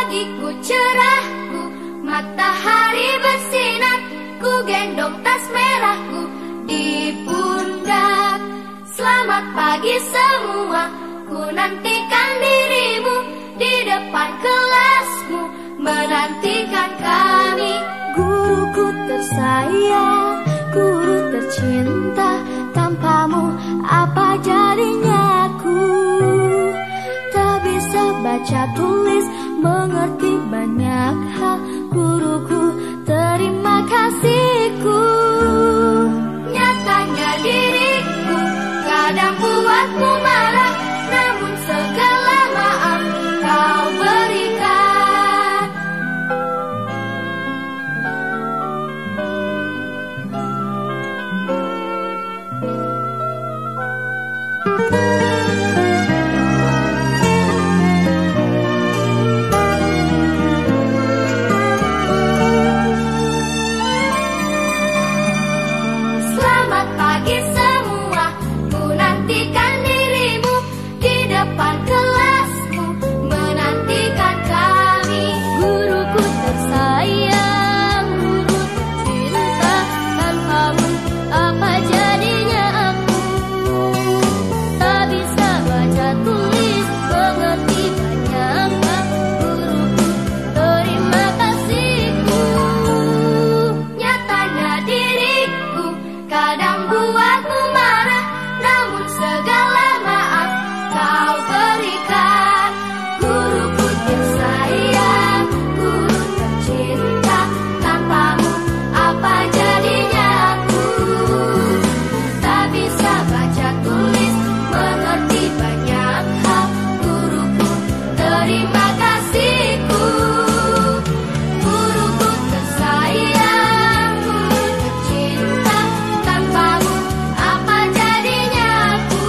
Pagiku cerahku, matahari bersinar, ku gendong tas merahku di pundak. Selamat pagi semua, ku nantikan dirimu di depan kelasmu, menantikan kami. Guruku tersayang, guru tercinta, tanpamu apa jadinya aku? Tak bisa baca tulis, mengerti banyak hal. Guruku, terima kasihku. Nyatanya diriku kadang buatmu marah, namun segala maaf kau berikan. Selamat pagi semua, ku nantikan dirimu di depan kelasmu, menantikan kami. Guruku tersayang, guru tercinta, tanpamu apa jadinya aku? Tak bisa baca tulis, mengerti banyak hal. Guruku, terima kasihku. Nyatanya diriku kadang buatmu marah, namun segala maaf kau berikan. Guruku tersayang, guru tercinta, tanpamu apa jadinya aku? Tak bisa baca tulis, mengerti banyak hal. Guruku, terima kasihku. Guruku tersayang, guru tercinta, tanpamu apa jadinya aku?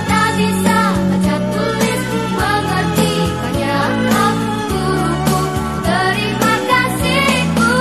Tak bisa baca tulis, mengerti banyak hal. Guruku, terima kasihku.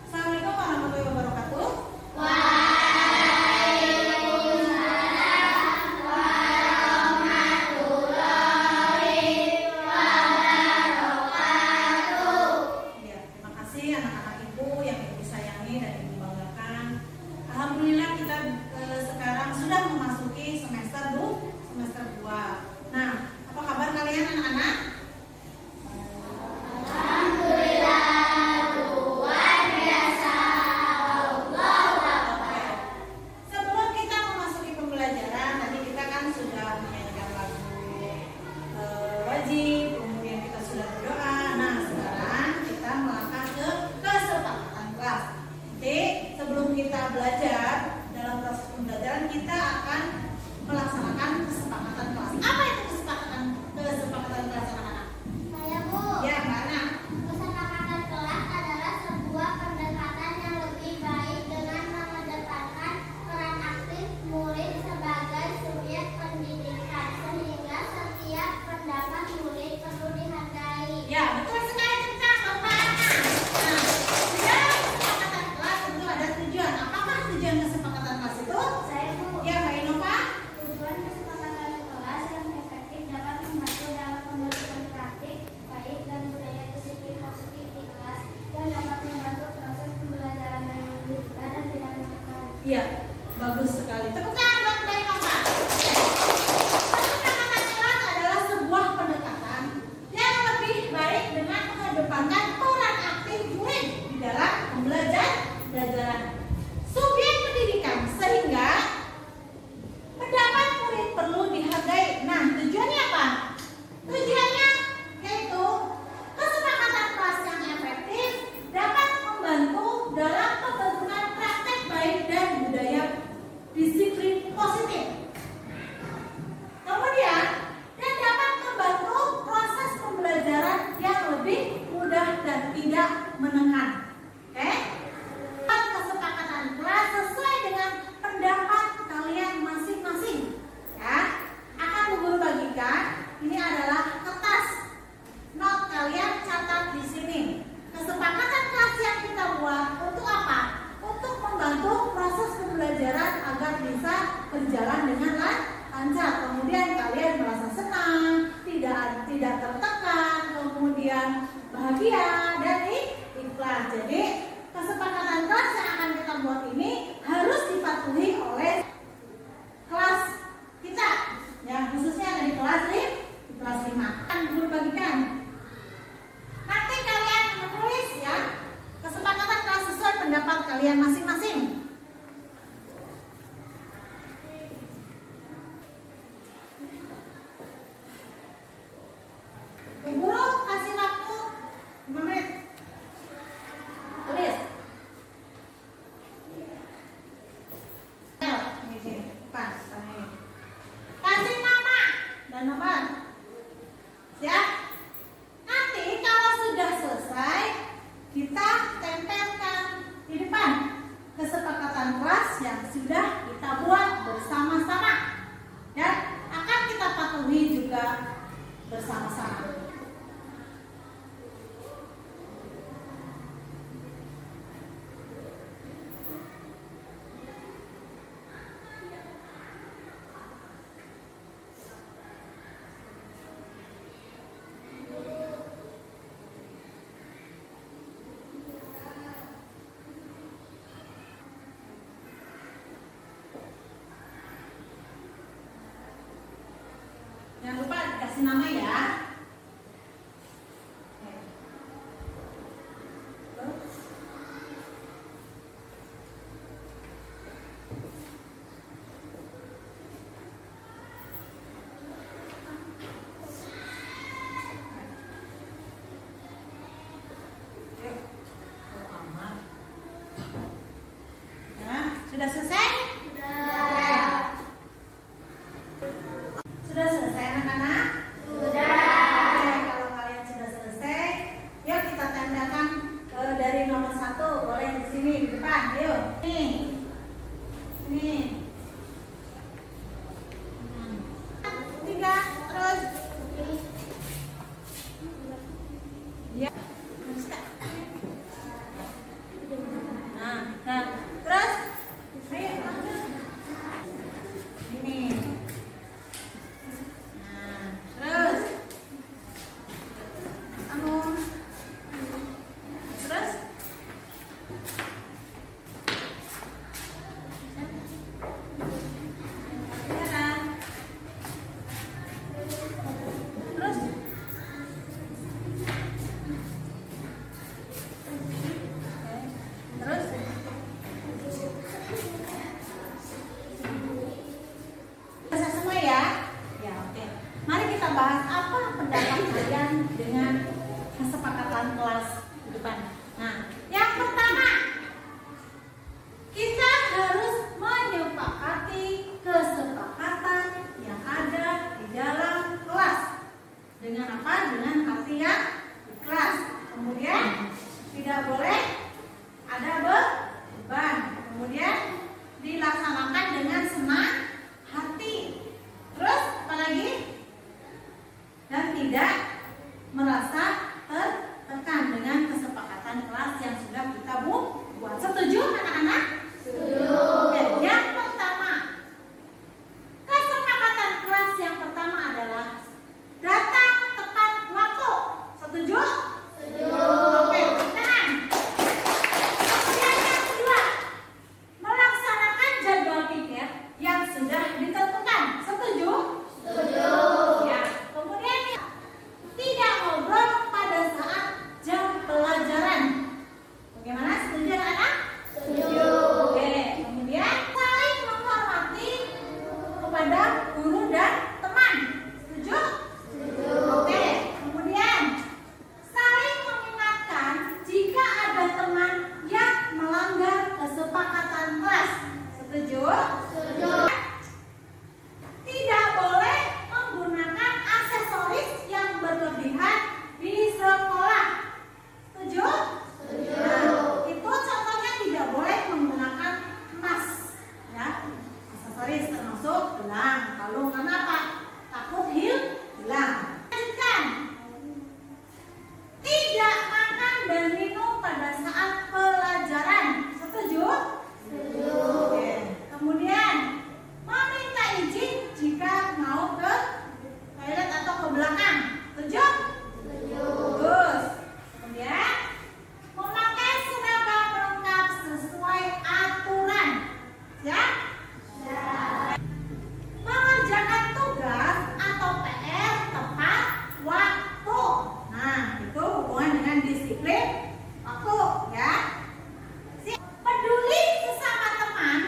Assalamualaikum warahmatullahi wabarakatuh. Ya, terima kasih anak-anak ibu yang ibu sayangi dan ibu banggakan. Alhamdulillah kita sekarang sudah memasuki semester 2. Nah, apa kabar kalian anak-anak? Sebelum kita memasuki pembelajaran, tadi kita kan sudah menyanyikan lagu wajib, kemudian kita sudah berdoa. Nah, sekarang kita melangkah ke kesepakatan kelas. Nanti sebelum kita belajar, dalam proses pembelajaran kita akan melaksanakan kesepakatan kelas. Apa itu kesepakatan kelas anak-anak? Saya Bu, Ya, Mbak Ana. kesepakatan kelas adalah sebuah pendekatan yang lebih baik dengan mengedepankan peran aktif murid sebagai subjek pendidikan, sehingga setiap pendapat murid perlu dihargai. Ya, betul sekali tentang Bapak Ana. Nah, di dalam kesepakatan kelas tentu ada tujuan. Apakah tujuan kesepakatan kelas itu? Saya Bu, Ya, Mbak Inova. tujuan kesepakatan kelas yang efektif dapat membantu dalam pembelajaran praktik baik dan budaya disiplin positif di kelas dan dapat membantu proses pembelajaran yang lebih mudah dan tidak menekan. Iya, bagus sekali. Tepuk tangan buat Mbak Inova. Kesepakatan kelas adalah sebuah pendekatan yang lebih baik dengan mengedepankan peran aktif murid di dalam pembelajaran subjek pendidikan, sehingga pendapat murid perlu dihargai. Nah, tujuannya apa? Tujuannya yaitu kesepakatan kelas yang efektif dapat membantu dalam pembentukan praktek baik dan budaya tidak menekan. Oke? Kesepakatan kelas sesuai dengan pendapat kalian masing-masing. Ya, akan Bu Guru bagikan. Ini adalah kertas. Not kalian catat di sini. Kesepakatan kelas yang kita buat untuk apa? Untuk membantu proses pembelajaran agar bisa berjalan dengan lancar. Kemudian kalian merasa senang, tidak tertekan, kemudian bahagia dan ikhlas. Jadi kesepakatan kelas yang akan kita buat ini harus dipatuhi oleh kelas kita, ya khususnya dari kelas 5. Akan Guru bagikan. Nanti kalian menulis ya kesepakatan kelas sesuai pendapat kalian masing-masing. Guru kasih waktu 5 menit. Tulis. Ini pas. Kasih nama dan nomor. Siap? Nanti kalau sudah selesai, kita tempelkan di depan kesepakatan kelas yang sudah kita buat bersama-sama. Dan akan kita patuhi juga bersama-sama. Jangan lupa dikasih nama ya. Sudah selesai? Sudah selesai anak-anak? Sudah. Oke, kalau kalian sudah selesai, yuk kita tandakan dari nomor 1. Boleh di sini di depan, yuk. Nih. Nih. 3 terus. Ya. Nah, terus ini. Terus selesai semua ya? Ya, oke. Mari kita bahas apa pendapat kalian dengan kesepakatan kelas di depan. Nah, yang pertama, kita harus menyepakati kesepakatan yang ada di dalam kelas. Dengan apa? Dengan hati yang ikhlas. Kemudian tidak boleh ada beban. Kemudian dilaksanakan dengan senang hati. Terus apa lagi? Dan tidak merasa tertekan dengan kesepakatan kelas yang sudah kita buat. Setuju anak-anak? Setuju. Oke, yang pertama, kesepakatan kelas yang pertama adalah datang tepat waktu. Setuju? Setuju. Oke, tangan. dan minum pada saat pelajaran. Setuju? Setuju. Oke. Kemudian meminta izin jika mau ke toilet atau ke belakang. Setuju? Setuju. Bagus. Kemudian memakai seragam lengkap sesuai aturan. Siap? Siap. Mengerjakan tugas atau PR tepat waktu. Nah, itu hubungan dengan disiplin waktu, ya. Peduli sesama teman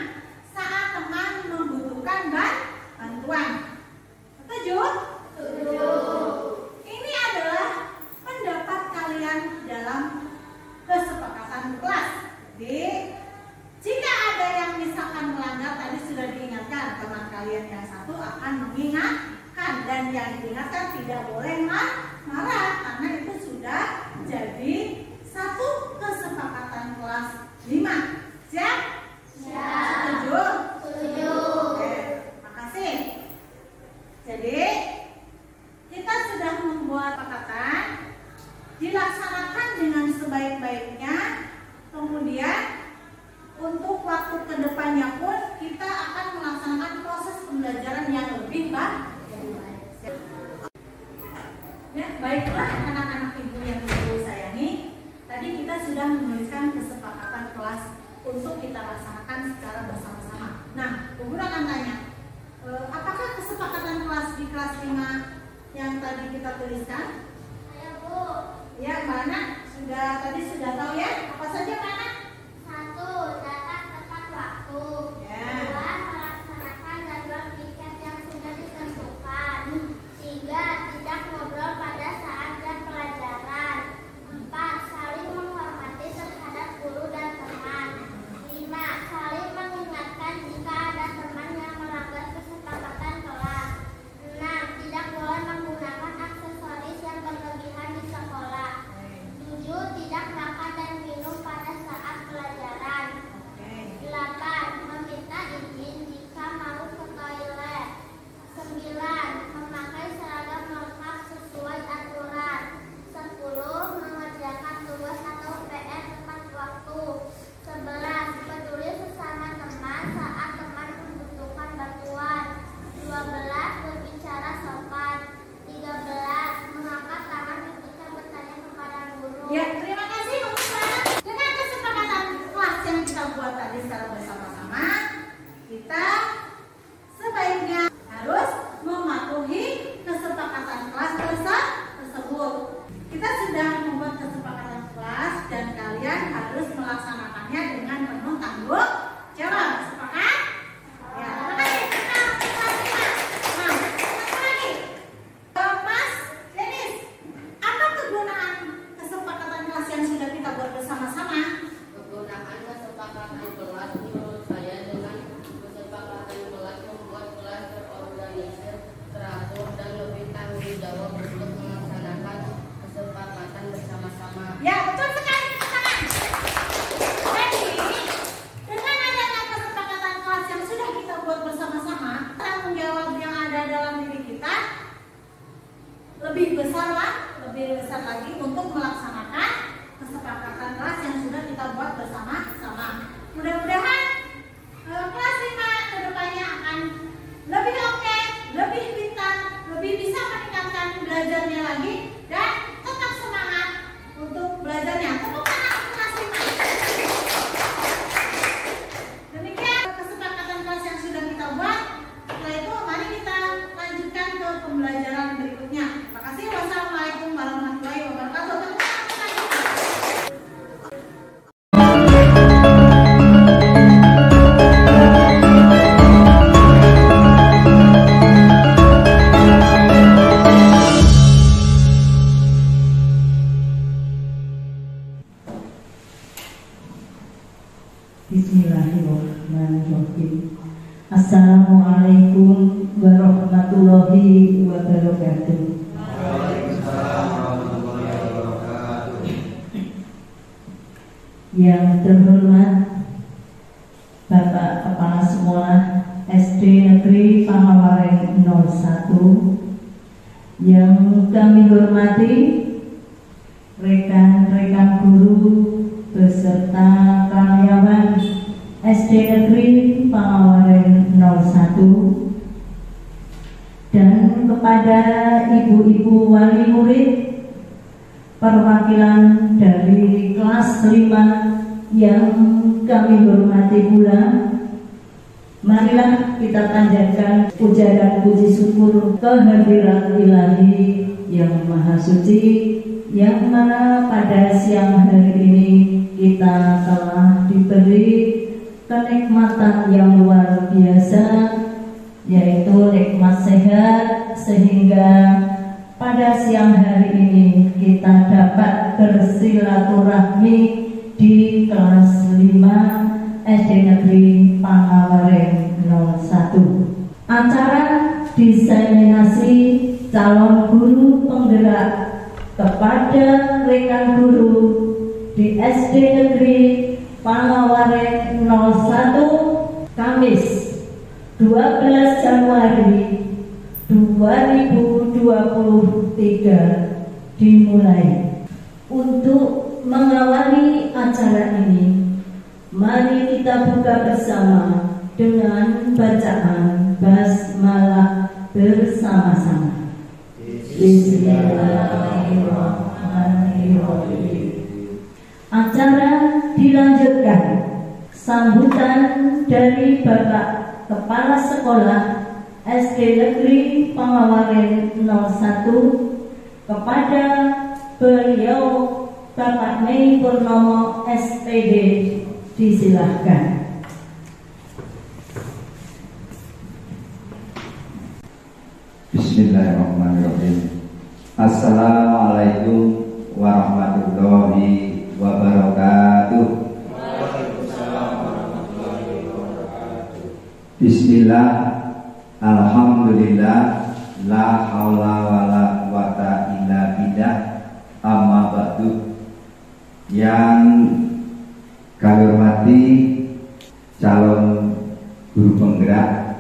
saat teman membutuhkan bantuan. Setuju? Setuju. Ini adalah pendapat kalian dalam kesepakatan kelas. Jadi, jika ada yang misalkan melanggar, tadi sudah diingatkan, teman kalian yang satu akan mengingatkan, dan yang diingatkan tidak boleh marah karena itu sudah jadi satu kesepakatan kelas 5. Siap? Siap. Setuju? Setuju. Oke, makasih. Jadi kita sudah membuat kesepakatan, dilaksanakan dengan sebaik-baiknya. Kemudian untuk waktu kedepannya pun kita akan melaksanakan proses pembelajaran yang lebih baik. Ya, baiklah anak-anak ibu yang ibu sayangi, tadi kita sudah menuliskan kesepakatan kelas untuk kita laksanakan secara bersama-sama. Nah, ibu akan tanya, apakah kesepakatan kelas di kelas 5 yang tadi kita tuliskan? Ayo Bu. Ya, Mbak Ana tadi sudah tahu ya? Apa saja Mbak Ana? 1. Datang tepat waktu. Ya. 2. Melaksanakan jadwal piket yang sudah ditentukan. 3. Tidak ngobrol pada saat jam pelajaran. 4. Saling menghormati terhadap guru dan teman. 5. Saling mengingatkan jika ada teman yang melanggar kesepakatan kelas. 6. Tidak boleh menggunakan aksesoris yang berlebihan di sekolah. 7. Tidak makan dan minum pada saat pelajaran. 8. Meminta izin jika mau ke toilet. 9. Memakai seragam lengkap sesuai aturan. 10. Mengerjakan tugas atau PR tepat waktu. 11. Peduli sesama teman saat teman membutuhkan bantuan. 12. Berbicara sopan. 13. Mengangkat tangan ketika bertanya kepada guru. Ya, terima kasih teman-teman. Dengan kesepakatan kelas yang kita buat tadi secara bersama-sama, kita sebaiknya harus mematuhi kesepakatan kelas tersebut. Kita sudah membuat kesepakatan kelas dan kalian harus melaksanakannya dengan penuh tanggung jawab. Sepakat? Ya, terima kasih. Kita kelas 5. Nah, satu lagi. Mas Denis, apa kegunaan kesepakatan kelas yang sudah kita buat bersama-sama? Kegunaan kesepakatan kelas menurut saya dengan kesepakatan kelas membuat kelas terorganisir, teratur, dan lebih tanggung jawab untuk melaksanakan kesepakatan bersama-sama. Ya, betul sekali, tepuk tangan. Jadi, dengan adanya kesepakatan kelas yang sudah kita buat bersama-sama, tanggung jawab yang ada dalam diri kita lebih besar lagi untuk melaksanakan kesepakatan kelas yang sudah kita buat bersama-sama. Mudah-mudahan kelas 5 kedepannya akan lebih oke, lebih pintar, lebih bisa meningkatkan belajarnya lagi, dan tetap semangat untuk belajarnya. Tepuk tangan untuk kelas 5. Demikian kesepakatan kelas yang sudah kita buat. Setelah itu mari kita lanjutkan ke pembelajaran berikutnya. Terima kasih. Wassalamualaikum warahmatullahi wabarakatuh. Tepuk tangan untuk kelas 5. Bismillahirrahmanirrahim. Assalamualaikum warahmatullahi wabarakatuh. Yang terhormat Bapak Kepala Sekolah SD Negeri Pamawareng 01, yang kami hormati rekan rekan guru beserta karyawan SD Negeri Pangawaren 01 dan kepada ibu-ibu wali murid perwakilan dari kelas 5 yang kami hormati pula. Marilah kita panjatkan puja dan puji syukur kehadirat Ilahi yang Maha Suci, yang mana pada siang hari ini kita telah diberi kenikmatan yang luar biasa, yaitu nikmat sehat, sehingga pada siang hari ini kita dapat bersilaturahmi di kelas 5 SD Negeri Pangawaren 01. Acara diseminasi calon guru penggerak kepada rekan guru di SD Negeri Pangawaren 01 Kamis 12 Januari 2023 dimulai. Untuk mengawali acara ini, mari kita buka bersama dengan bacaan basmalah bersama-sama. Bismillahirrahmanirrahim. Acara dilanjutkan sambutan dari Bapak Kepala Sekolah SD Negeri Pangawaren 01 kepada beliau Bapak Mei Purnomo SPD, disilahkan. Bismillahirrahmanirrahim. Assalamualaikum warahmatullahi wabarakatuh. Bismillah, alhamdulillah, la haula wala quwata illa billah, amma ba'du. Yang kami hormati calon guru penggerak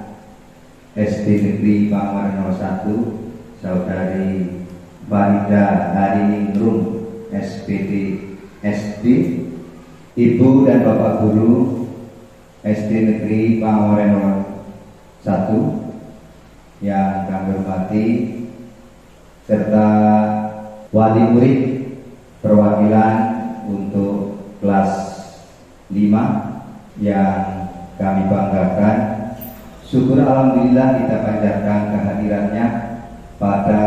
SD Negeri Pangawaren 01, Saudari Farida Hariningrum SPD SD, Ibu dan Bapak Guru SD Negeri Pangawaren 1 yang kami hormati, serta wali murid perwakilan untuk kelas 5 yang kami banggakan. Syukur alhamdulillah kita panjatkan kehadirannya pada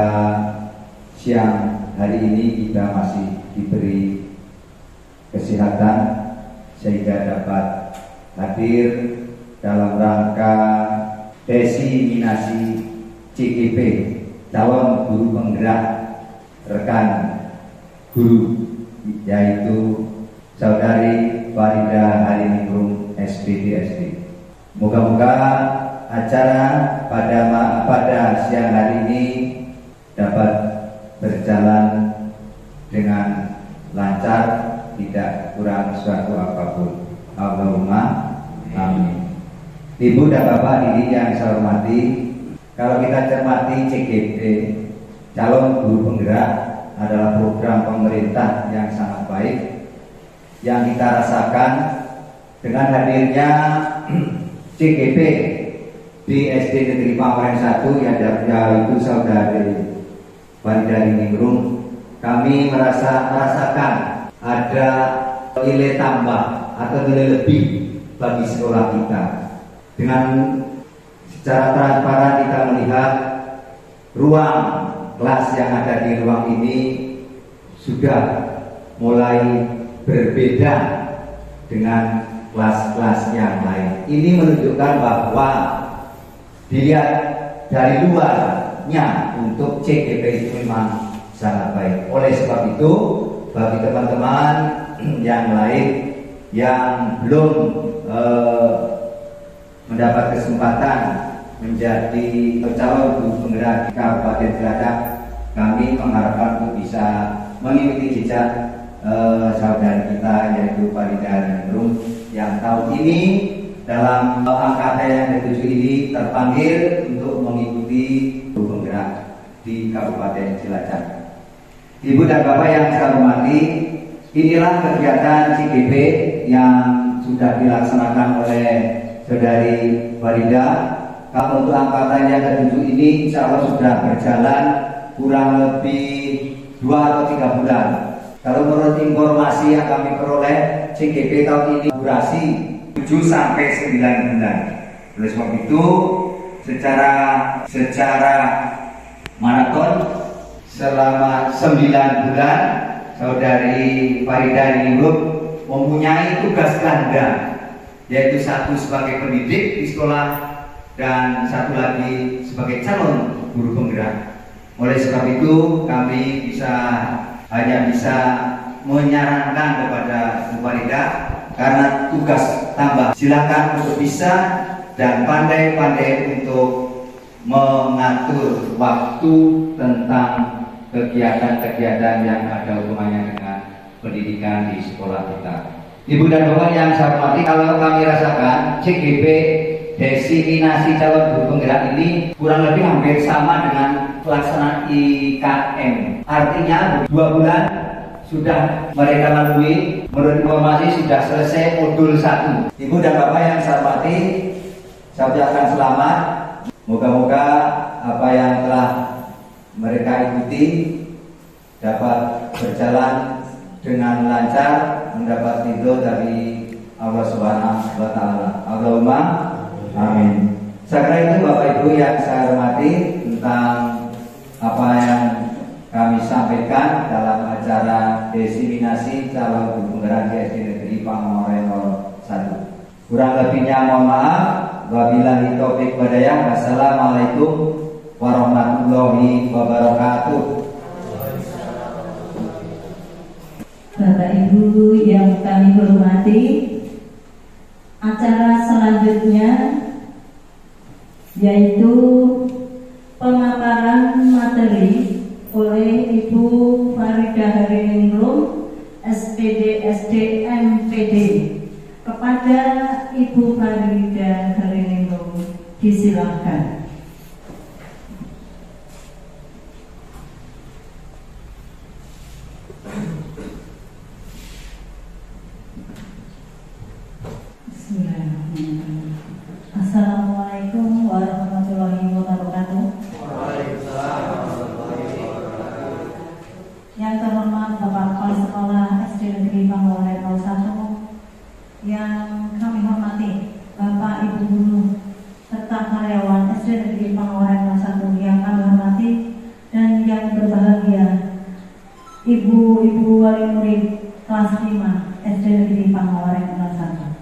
siang hari ini. Kita masih diberi kesehatan sehingga dapat hadir dalam rangka desiminasi CGP calon guru penggerak rekan guru, yaitu Saudari Farida Hariningrum SPD SD. Moga-moga acara pada siang hari ini dapat berjalan dengan lancar, tidak kurang suatu apapun. Allahumma amin. Ibu dan Bapak ini yang saya hormati, kalau kita cermati CGP calon guru penggerak adalah program pemerintah yang sangat baik yang kita rasakan dengan hadirnya CGP di SD Negeri Pangawaren 1 yaitu Saudari Farida Hariningrum. Kami merasakan ada nilai tambah atau nilai lebih bagi sekolah kita. Dengan secara transparan kita melihat ruang kelas yang ada di ruang ini sudah mulai berbeda dengan kelas-kelas yang lain. Ini menunjukkan bahwa dilihat dari luarnya untuk CGP itu memang sangat baik. Oleh sebab itu, bagi teman-teman yang lain yang belum mendapat kesempatan menjadi calon guru penggerak di Kabupaten Cilacap, kami mengharapkan untuk bisa mengikuti jejak saudara kita yaitu Farida Hariningrum yang tahun ini dalam angkatan yang ke-7 ini terpanggil untuk mengikuti guru penggerak di Kabupaten Cilacap. Ibu dan Bapak yang saya hormati, Inilah kegiatan CGP yang sudah dilaksanakan oleh Saudari Farida. Kalau untuk angkatan yang ke-7 ini insya Allah sudah berjalan kurang lebih 2 atau 3 bulan. Kalau menurut informasi yang kami peroleh, CGP tahun ini durasi 7 sampai 9 bulan. Oleh sebab itu, secara maraton selama 9 bulan, Saudari Farida Ningrum mempunyai tugas ganda, yaitu satu sebagai pendidik di sekolah dan satu lagi sebagai calon guru penggerak. Oleh sebab itu kami hanya bisa menyarankan kepada Bu Farida, karena tugas tambah, silakan untuk bisa dan pandai-pandai untuk mengatur waktu tentang kegiatan-kegiatan yang ada hubungannya dengan pendidikan di sekolah kita. Ibu dan Bapak yang saya hormati, kalau kami rasakan CGP desiminasi calon guru penggerak ini kurang lebih hampir sama dengan pelaksanaan IKM. Artinya 2 bulan sudah mereka lalui, menurut informasi sudah selesai modul 1. Ibu dan Bapak yang saya hormati, saya ucapkan selamat. Moga-moga apa yang telah mereka ikuti dapat berjalan dengan lancar, mendapat ridho dari Allah Subhanahu wa Ta'ala. Allahumma amin. Saya kira itu Bapak Ibu yang saya hormati tentang apa yang kami sampaikan dalam acara desiminasi calon guru penggerak SD Negeri Pangoren 01. Kurang lebihnya mohon maaf. Wabillahi taufik walhidayah. Wassalamualaikum warahmatullahi wabarakatuh. Bapak Ibu yang kami hormati, acara selanjutnya yaitu pemaparan materi oleh Ibu Farida Hariningrum, SPD SD MPD. Kepada Ibu Farida Hariningrum, disilakan. Bismillahirrahmanirrahim. Assalamualaikum warahmatullahi wabarakatuh. Yang terhormat Bapak Kepala Sekolah SD Negeri Pangoren 01, yang kami hormati Bapak Ibu Guru serta karyawan SD Negeri Pangoren 01 yang kami hormati, dan yang berbahagia Ibu-ibu wali murid kelas 5 SD Negeri Pangoren 01.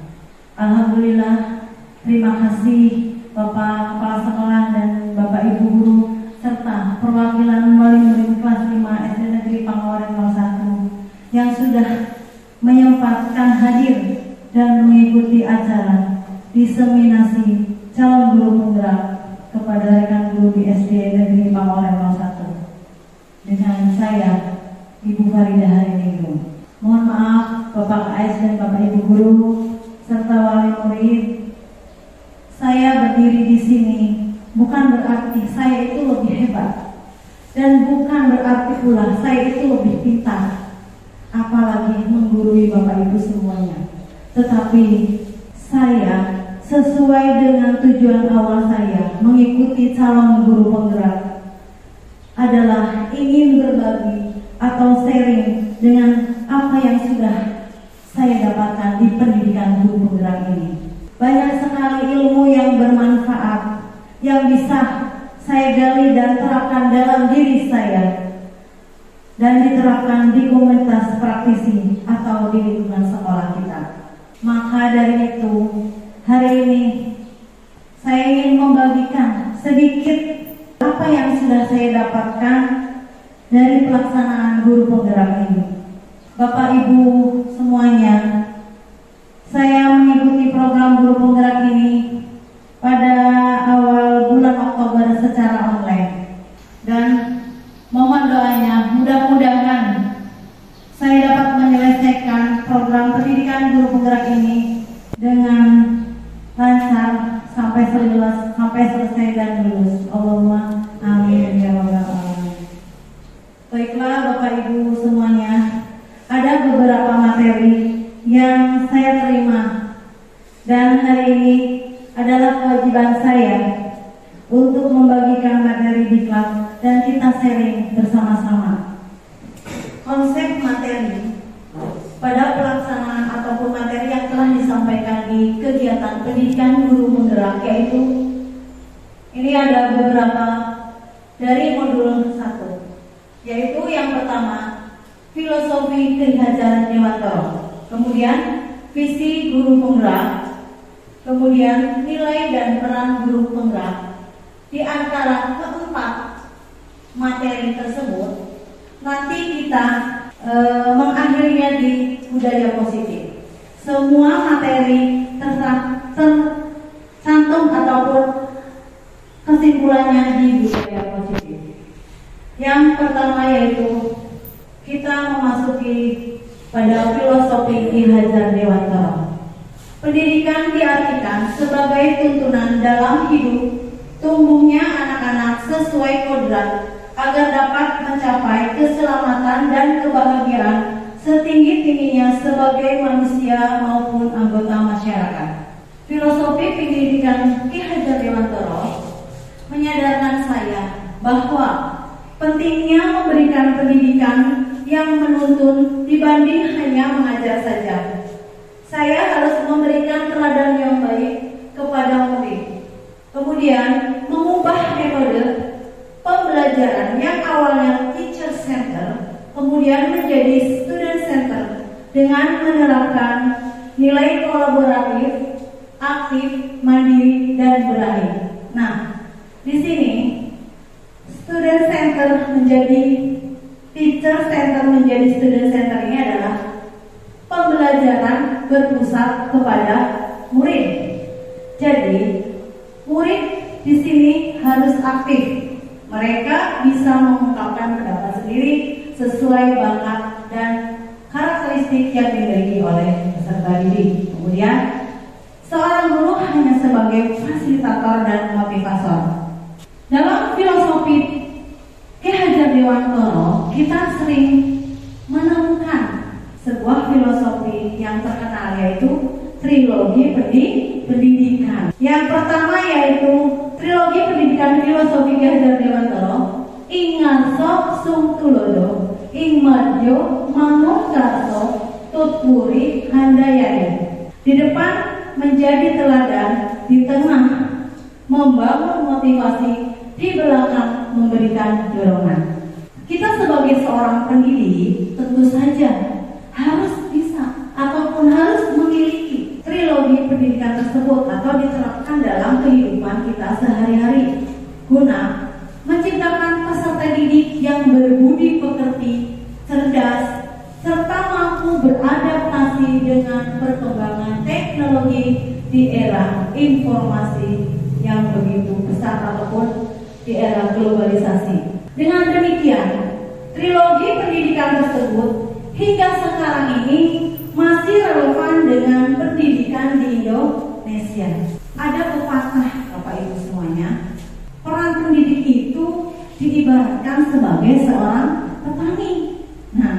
Alhamdulillah, terima kasih Bapak Kepala Sekolah dan Bapak Ibu Guru serta perwakilan wali murid kelas 5 SD Negeri Pangoren 01 yang sudah menyempatkan hadir dan mengikuti acara diseminasi calon guru penggerak kepada rekan guru di SD Negeri Pangoren 01 dengan saya, Ibu Farida Hariningrum. Mohon maaf Bapak AS dan Bapak Ibu Guru serta wali murid, saya berdiri di sini bukan berarti saya itu lebih hebat, dan bukan berarti pula saya itu lebih pintar, apalagi menggurui Bapak Ibu semuanya. Tetapi saya sesuai dengan tujuan awal saya mengikuti calon guru penggerak adalah ingin berbagi atau sharing dengan apa yang sudah saya dapatkan di pendidikan guru penggerak ini. Banyak sekali ilmu yang bermanfaat yang bisa saya gali dan terapkan dalam diri saya dan diterapkan di komunitas praktisi atau di lingkungan sekolah kita. Maka dari itu, hari ini saya ingin membagikan sedikit apa yang sudah saya dapatkan dari pelaksanaan guru penggerak ini. Bapak Ibu semuanya, saya mengikuti program guru penggerak ini pada awal bulan Oktober secara online, dan mohon doanya mudah-mudahan saya dapat menyelesaikan program pendidikan guru penggerak ini dengan lancar sampai selesai dan lulus. Allahumma amin ya rabbal alamin. Baiklah Bapak Ibu semuanya, ada beberapa beberapa materi yang saya terima, dan hari ini adalah kewajiban saya untuk membagikan materi di kelas dan kita sharing bersama-sama. Konsep materi pada pelaksanaan ataupun materi yang telah disampaikan di kegiatan pendidikan guru penggerak, yaitu ini ada beberapa dari modul 1, yaitu yang pertama filosofi Ki Hajar Dewantara, kemudian visi guru penggerak, kemudian nilai dan peran guru penggerak. Di antara keempat materi tersebut, nanti kita mengakhirinya di budaya positif. Semua materi tercantum ataupun kesimpulannya di budaya positif. Yang pertama yaitu kita memasuki pada filosofi Ki Hajar Dewantara. Pendidikan diartikan sebagai tuntunan dalam hidup tumbuhnya anak-anak sesuai kodrat agar dapat mencapai keselamatan dan kebahagiaan setinggi-tingginya sebagai manusia maupun anggota masyarakat. Filosofi pendidikan Ki Hajar Dewantara menyadarkan saya bahwa pentingnya memberikan pendidikan yang menuntun dibanding hanya mengajar saja. Saya harus memberikan teladan yang baik kepada murid. Kemudian mengubah metode pembelajaran yang awalnya teacher center kemudian menjadi student center dengan menerapkan nilai kolaboratif, aktif, mandiri, dan berani. Nah, di sini student center menjadi teacher center menjadi student center ini adalah pembelajaran berpusat kepada murid. Jadi murid di sini harus aktif. Mereka bisa mengungkapkan pendapat sendiri sesuai bakat dan karakteristik yang dimiliki oleh peserta didik. Kemudian seorang guru hanya sebagai fasilitator dan motivator. Dalam filosofi Ki Hajar Dewantara, kita sering menemukan sebuah filosofi yang terkenal, yaitu trilogi pendidikan. Yang pertama yaitu trilogi pendidikan filosofi Ki Hajar Dewantara, ing ngarsa sung tulodo, ing madya mangun karso, tutpuri handayani. Di depan menjadi teladan, di tengah membangun motivasi, di belakang memberikan dorongan. Kita sebagai seorang pendidik tentu saja harus bisa ataupun harus memiliki trilogi pendidikan tersebut atau diterapkan dalam kehidupan kita sehari-hari guna menciptakan peserta didik yang berbudi pekerti, cerdas, serta mampu beradaptasi dengan perkembangan teknologi di era informasi yang begitu besar ataupun di era globalisasi. Dengan demikian, trilogi pendidikan tersebut hingga sekarang ini masih relevan dengan pendidikan di Indonesia. Ada pepatah, Bapak Ibu semuanya, peran pendidik itu diibaratkan sebagai seorang petani. Nah,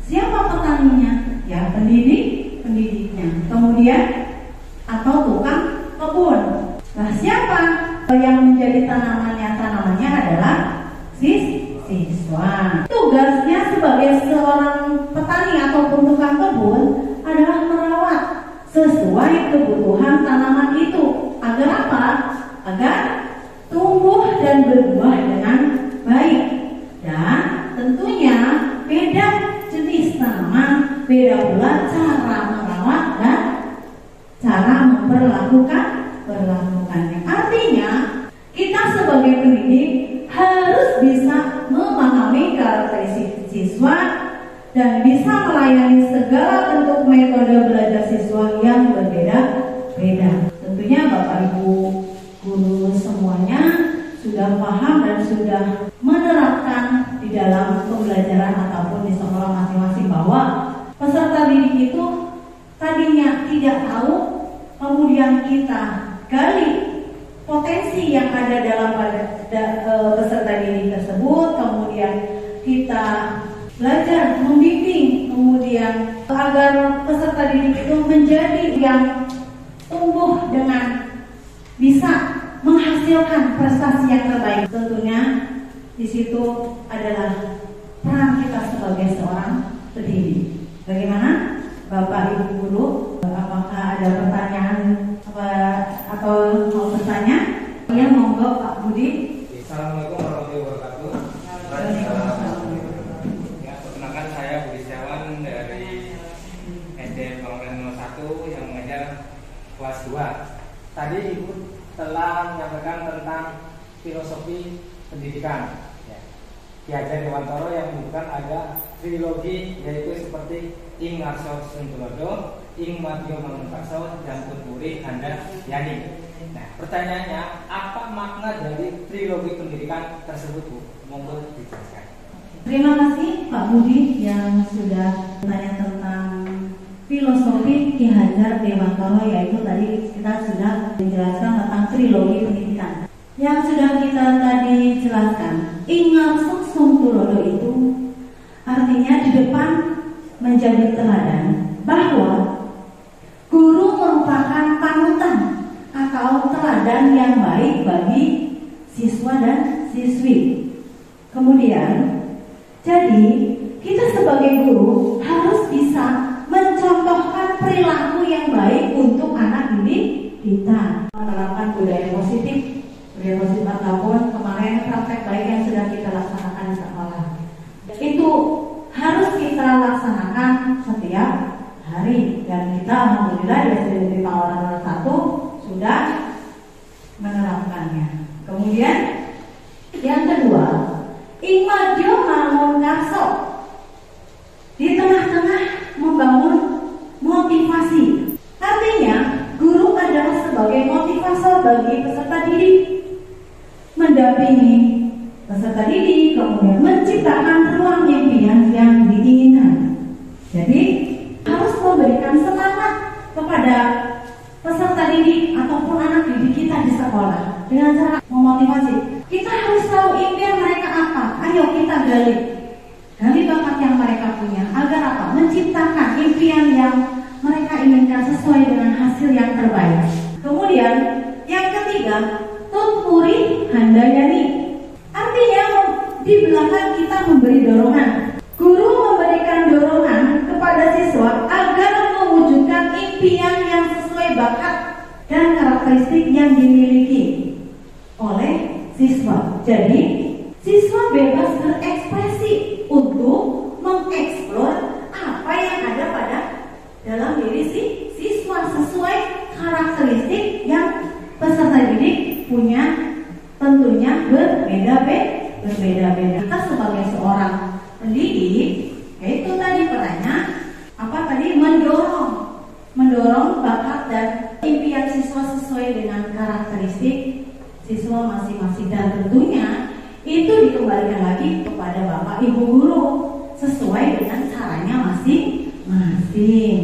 siapa petaninya? Ya, pendidiknya. Kemudian atau tukang kebun. Nah, siapa yang menjadi tanamannya adalah siswa. Tugasnya sebagai seorang petani ataupun tukang kebun adalah merawat sesuai kebutuhan tanaman itu. Agar apa? Agar tumbuh dan berbuah dengan baik. Dan tentunya beda jenis tanaman, beda pula cara merawat dan cara memperlakukannya. Artinya kita sebagai pendidik harus bisa memahami karakteristik siswa dan bisa melayani segala bentuk metode belajar siswa yang berbeda-beda. Tentunya Bapak Ibu guru semuanya sudah paham dan sudah menerapkan di dalam pembelajaran ataupun di sekolah masing-masing bahwa peserta didik itu tadinya tidak tahu, kemudian kita gali potensi yang ada dalam peserta didik tersebut, kemudian kita belajar membimbing, kemudian agar peserta didik itu menjadi yang tumbuh dengan bisa menghasilkan prestasi yang terbaik. Tentunya di situ adalah peran kita sebagai seorang pendidik. Bagaimana Bapak Ibu Guru? Apakah ada pertanyaan atau mau bertanya? Ya, monggo Pak Budi. Assalamualaikum warahmatullahi wabarakatuh. Ya, perkenalkan saya Budi Setiawan dari SD Bangunan 01 yang mengajar kelas 2. Tadi Ibu telah menyampaikan tentang filosofi pendidikan. Ki Hajar Dewantara yang menyebutkan ada trilogi, yaitu seperti Ing Ngarso Suntulodo, Ing Madyo Mangunkarso, dan Tuturi Handa Yani. Nah, pertanyaannya, apa makna dari trilogi pendidikan tersebut, Bu? Monggo dijelaskan. Terima kasih Pak Budi yang sudah bertanya tentang filosofi Ki Hajar Dewantara, yaitu tadi kita sudah menjelaskan tentang trilogi pendidikan. Yang sudah kita tadi jelaskan, Ing Ngarso Suntulodo itu artinya di depan menjadi teladan bahwa guru merupakan panutan atau teladan yang baik bagi siswa dan siswi. Kemudian, jadi kita sebagai guru harus bisa mencontohkan perilaku yang baik untuk anak didik kita, menerapkan budaya positif ataupun kemarin praktek baik yang sudah kita laksanakan di sekolah. Itu harus kita laksanakan setiap hari, dan kita alhamdulillah di SD Negeri Pangoran 1 sudah menerapkannya. Kemudian yang kedua, Ing Madyo Mangunkarso, di tengah-tengah membangun motivasi. Artinya guru adalah sebagai motivator bagi peserta didik, mendampingi peserta didik, kemudian menciptakan ruang impian yang diinginkan. Jadi harus memberikan semangat kepada peserta didik ataupun anak didik kita di sekolah dengan cara memotivasi. Kita harus tahu impian mereka apa. Ayo kita gali bakat yang mereka punya agar apa? Menciptakan impian yang mereka inginkan sesuai dengan hasil yang terbaik. Kemudian yang ketiga, Tuturi Handayani. Artinya di belakang kita memberi dorongan. Guru memberikan dorongan kepada siswa agar mewujudkan impian yang sesuai bakat dan karakteristik yang dimiliki oleh siswa. Jadi siswa bebas berekspresi untuk mengeksplor apa yang ada pada dalam diri siswa sesuai karakteristik yang peserta didik punya, tentunya berbeda-beda. Kita sebagai seorang pendidik, yaitu tadi perannya apa tadi, mendorong bakat dan impian siswa sesuai dengan karakteristik siswa masing-masing, dan tentunya itu dikembalikan lagi kepada Bapak Ibu guru sesuai dengan caranya masing-masing.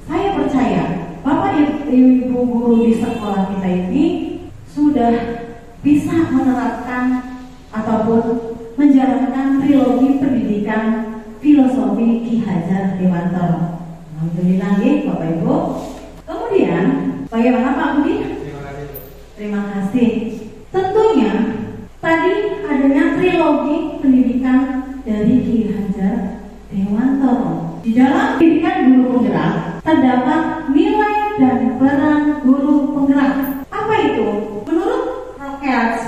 Saya percaya Bapak Ibu guru di sekolah kita ini sudah bisa menerapkan ataupun menjalankan trilogi pendidikan filosofi Ki Hajar Dewantara. Alhamdulillah Bapak Ibu. Kemudian bagaimana Pak Budi? Terima kasih. Tentunya tadi adanya trilogi pendidikan dari Ki Hajar Dewantara. Di dalam pendidikan guru penggerak terdapat nilai dan peran guru penggerak. Apa itu? Menurut Rockels,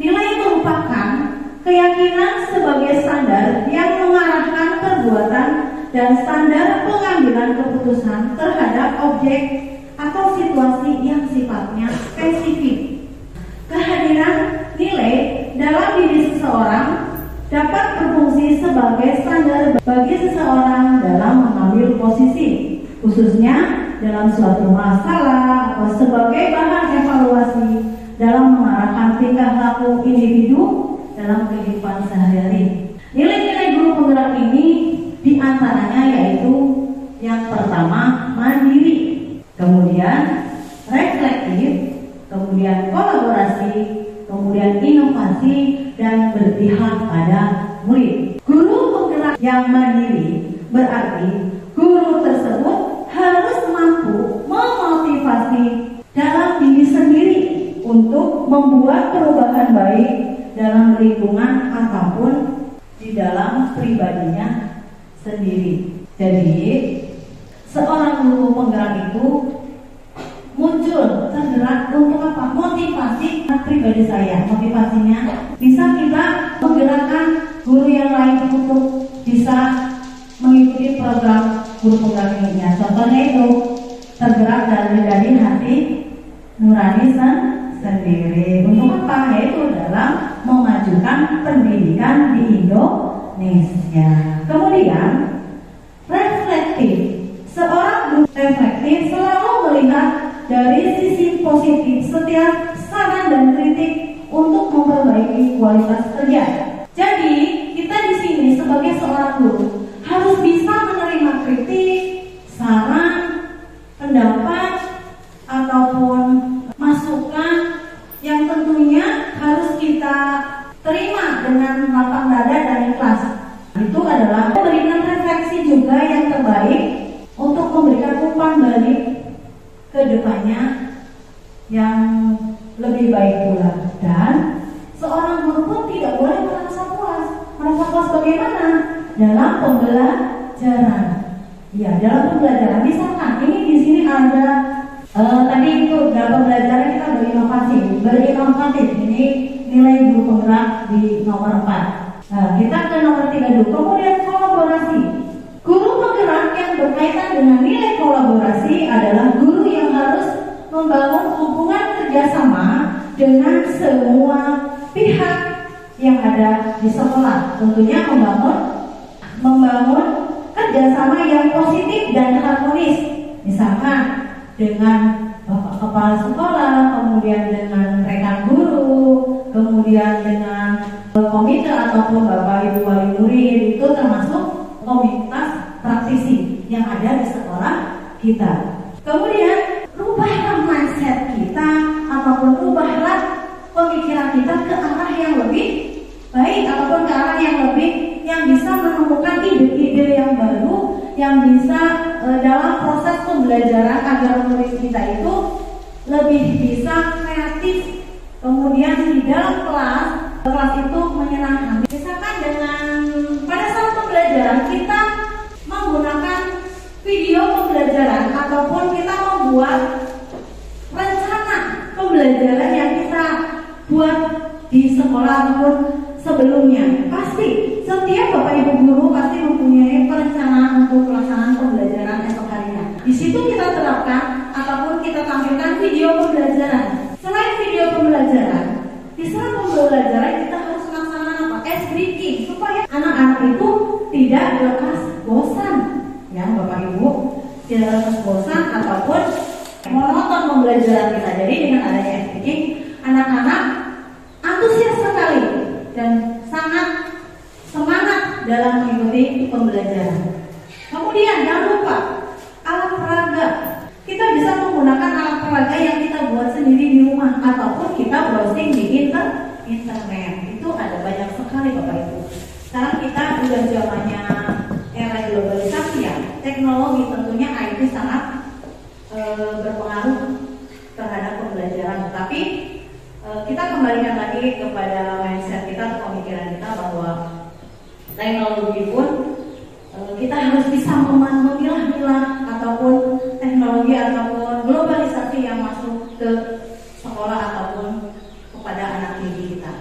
nilai merupakan keyakinan sebagai standar yang mengarahkan perbuatan dan standar pengambilan keputusan terhadap objek atau situasi yang sifatnya spesifik. Kehadiran nilai dalam diri seseorang dapat berfungsi sebagai standar bagi seseorang dalam mengambil posisi, khususnya dalam suatu masalah atau sebagai bahan evaluasi dalam mengarahkan tingkah laku individu dalam kehidupan sehari-hari. Nilai-nilai guru penggerak ini diantaranya yaitu yang pertama mandiri, kemudian reflektif, kemudian kolaborasi, kemudian inovasi, dan berpihak pada murid. Guru penggerak yang mandiri berarti membuat perubahan baik dalam lingkungan ataupun di dalam pribadinya sendiri. Jadi seorang guru penggerak itu muncul tergerak untuk apa? Motivasi pribadi saya. Motivasinya bisa kita menggerakkan guru yang lain untuk bisa mengikuti program guru penggerak ini. Contohnya itu tergerak dari hati nurani sendiri. Untuk apa? Yaitu dalam memajukan pendidikan di Indonesia. Kemudian reflektif. Seorang guru reflektif selalu melihat dari sisi positif setiap saran dan kritik untuk memperbaiki kualitas kerja. Jadi kita di sini sebagai seorang guru harus bisa menerima kritik, saran, pendapat ataupun masukan yang tentunya harus kita terima dengan lapang dada dan ikhlas. Itu adalah memberikan refleksi juga yang terbaik untuk memberikan umpan balik ke depannya yang lebih baik pula. Dan seorang guru pun tidak boleh merasa puas. Merasa puas bagaimana? Dalam pembelajaran. Ya, dalam pembelajaran. Misalkan ini di sini ada tadi itu dalam pembelajaran kita berinovatif. Ini nilai guru penggerak di nomor 4. Nah, kita ke nomor 3 dulu. Kemudian kolaborasi. Guru penggerak yang berkaitan dengan nilai kolaborasi adalah guru yang harus membangun hubungan kerjasama dengan semua pihak yang ada di sekolah. Tentunya membangun kerjasama yang positif dan harmonis. Misalkan dengan bapak kepala sekolah, kemudian dengan rekan guru, kemudian dengan komite ataupun bapak ibu wali murid. Itu termasuk komunitas praktisi yang ada di sekolah kita. Kemudian rubahlah mindset kita ataupun rubahlah pemikiran kita ke arah yang lebih baik ataupun ke arah yang lebih yang bisa menemukan ide-ide yang baru yang bisa dalam proses pembelajaran agar murid kita itu lebih bisa kreatif. Kemudian di dalam kelas itu menyenangkan. Misalkan dengan pada saat pembelajaran kita menggunakan video pembelajaran ataupun kita membuat rencana pembelajaran yang kita buat di sekolah ataupun sebelumnya. Pasti setiap bapak ibu guru pasti mempunyai perencanaan untuk pelaksanaan pembelajaran esok harinya. Di situ kita terapkan ataupun kita tampilkan video pembelajaran. Selain video pembelajaran, di saat pembelajaran kita harus melaksanakan apa? Breaking supaya anak-anak itu tidak lekas bosan, ya bapak ibu, tidak lekas bosan ataupun monoton pembelajaran kita. Jadi dengan adanya breaking, anak-anak antusias sekali dan sangat semangat dalam mengikuti pembelajaran. Kemudian jangan lupa alat peraga. Kita bisa menggunakan alat peraga yang kita buat sendiri di rumah ataupun kita browsing di internet. Itu ada banyak sekali bapak ibu. Sekarang kita sudah zamannya era globalisasi ya. Teknologi tentunya IT sangat berpengaruh terhadap pembelajaran. Tapi kita kembalikan lagi kepada mindset kita atau pemikiran kita bahwa teknologi pun kita harus bisa memilah-milah ataupun teknologi ataupun globalisasi yang masuk ke sekolah ataupun kepada anak didik kita.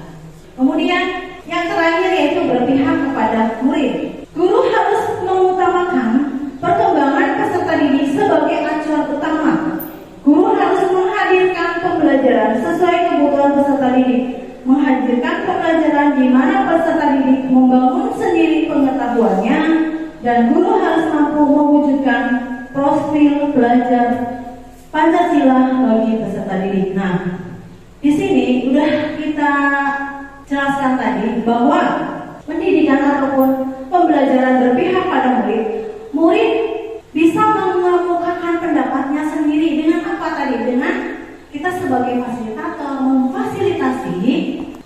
Kemudian yang terakhir yaitu berpihak kepada murid. Guru harus mengutamakan perkembangan peserta didik sebagai acuan utama. Guru harus menghadirkan pembelajaran sesuai kebutuhan peserta didik, menghadirkan pembelajaran di mana peserta didik membangun sendiri pengetahuannya, dan guru harus mampu mewujudkan profil belajar Pancasila bagi peserta didik. Nah, di sini sudah kita jelaskan tadi bahwa pendidikan ataupun pembelajaran berpihak pada murid bisa mengemukakan pendapatnya sendiri dengan apa tadi? Dengan kita sebagai fasilitator memfasilitasi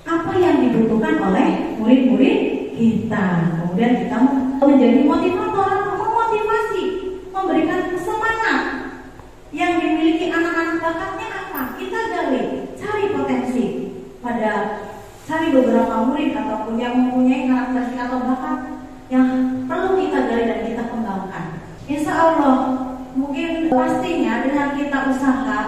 apa yang dibutuhkan oleh murid-murid kita. Kemudian kita menjadi motivator atau memotivasi, memberikan semangat yang dimiliki anak-anak bakatnya apa? Kita gali, cari potensi. ada cari beberapa murid ataupun yang mempunyai karakteristik atau bakat yang perlu kita gali dan kita kembangkan. Insya Allah mungkin pastinya dengan kita usaha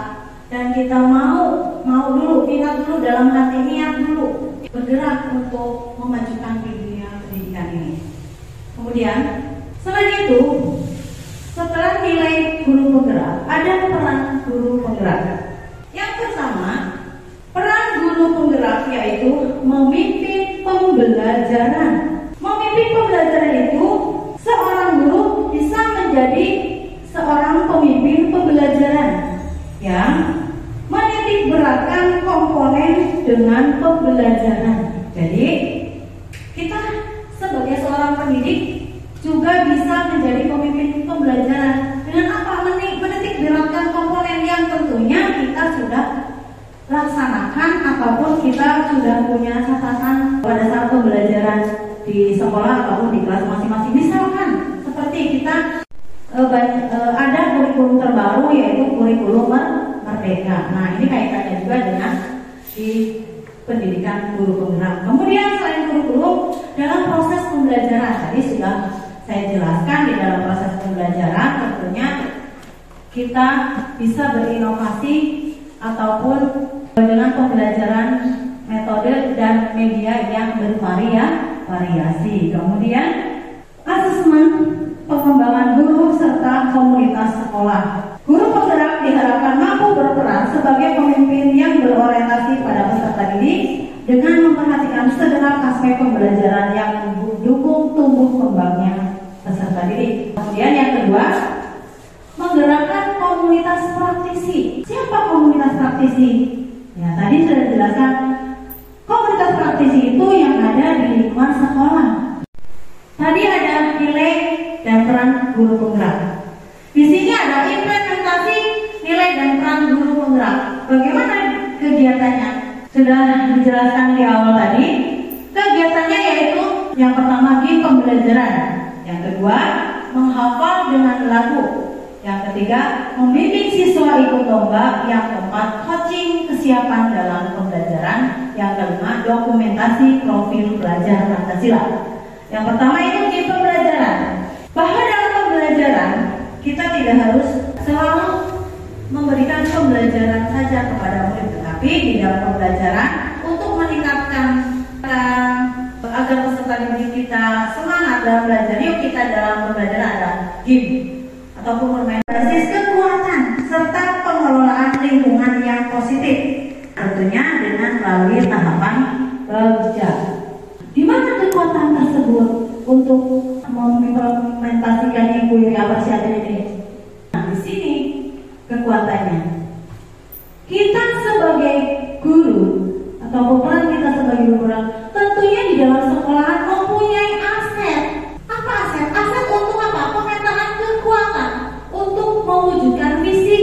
dan kita mau dulu, ingat dulu dalam hati, niat dulu bergerak untuk memajukan dunia pendidikan ini. Kemudian selain itu, setelah nilai guru penggerak, ada peran guru penggerak. Yang pertama, peran guru penggerak yaitu memimpin pembelajaran. Memimpin pembelajaran itu, seorang guru bisa menjadi seorang pemimpin pembelajaran yang menitik beratkan komponen dengan pembelajaran. Jadi, kita sebagai seorang pendidik juga bisa menjadi pemimpin pembelajaran. Dengan apa? Menitik beratkan komponen yang tentunya kita sudah laksanakan ataupun kita sudah punya catatan pada saat pembelajaran di sekolah ataupun di kelas masing-masing. Misalkan seperti kita ada kurikulum terbaru yaitu kurikulum Merdeka. Nah, ini kaitannya juga dengan di pendidikan guru penggerak. Kemudian selain kurikulum, dalam proses pembelajaran tadi sudah saya jelaskan, di dalam proses pembelajaran tentunya kita bisa berinovasi ataupun dengan pembelajaran metode dan media yang bervariasi. Kemudian asesmen pengembangan guru serta komunitas sekolah. Guru penggerak diharapkan mampu berperan sebagai pemimpin yang berorientasi pada peserta didik dengan memperhatikan segenap aspek pembelajaran yang mendukung tumbuh kembangnya peserta didik. Kemudian yang kedua, menggerakkan komunitas praktisi. Siapa komunitas praktisi? Ya, tadi sudah dijelaskan. Komunitas praktisi itu yang ada di lingkungan sekolah. Tadi ada nilai dan peran guru penggerak. Di sini ada implementasi nilai dan peran guru penggerak. Bagaimana kegiatannya? Sudah dijelaskan di awal tadi. Kegiatannya yaitu yang pertama game pembelajaran, yang kedua menghafal dengan lagu, yang ketiga membimbing siswa ikut lomba, yang keempat coaching kesiapan dalam pembelajaran, yang kelima dokumentasi profil pelajar Pancasila. Yang pertama itu game pembelajaran. Bahwa dalam pembelajaran kita tidak harus selalu memberikan pembelajaran saja kepada murid, tetapi di dalam pembelajaran untuk meningkatkan agar peserta didik kita semangat dalam belajar, yuk kita dalam pembelajaran ada game ataupun bermain basis kekuatan serta pengelolaan lingkungan yang positif, tentunya dengan melalui tahapan kerja. Di mana kekuatan tersebut untuk mengimplementasikan inquiry apresiatif ini? Nah, di sini kekuatannya. Kita sebagai guru atau peran kita sebagai guru, tentunya di dalam sekolahan mempunyai aset. Apa aset? Aset untuk apa? Pemetaan kekuatan untuk mewujudkan visi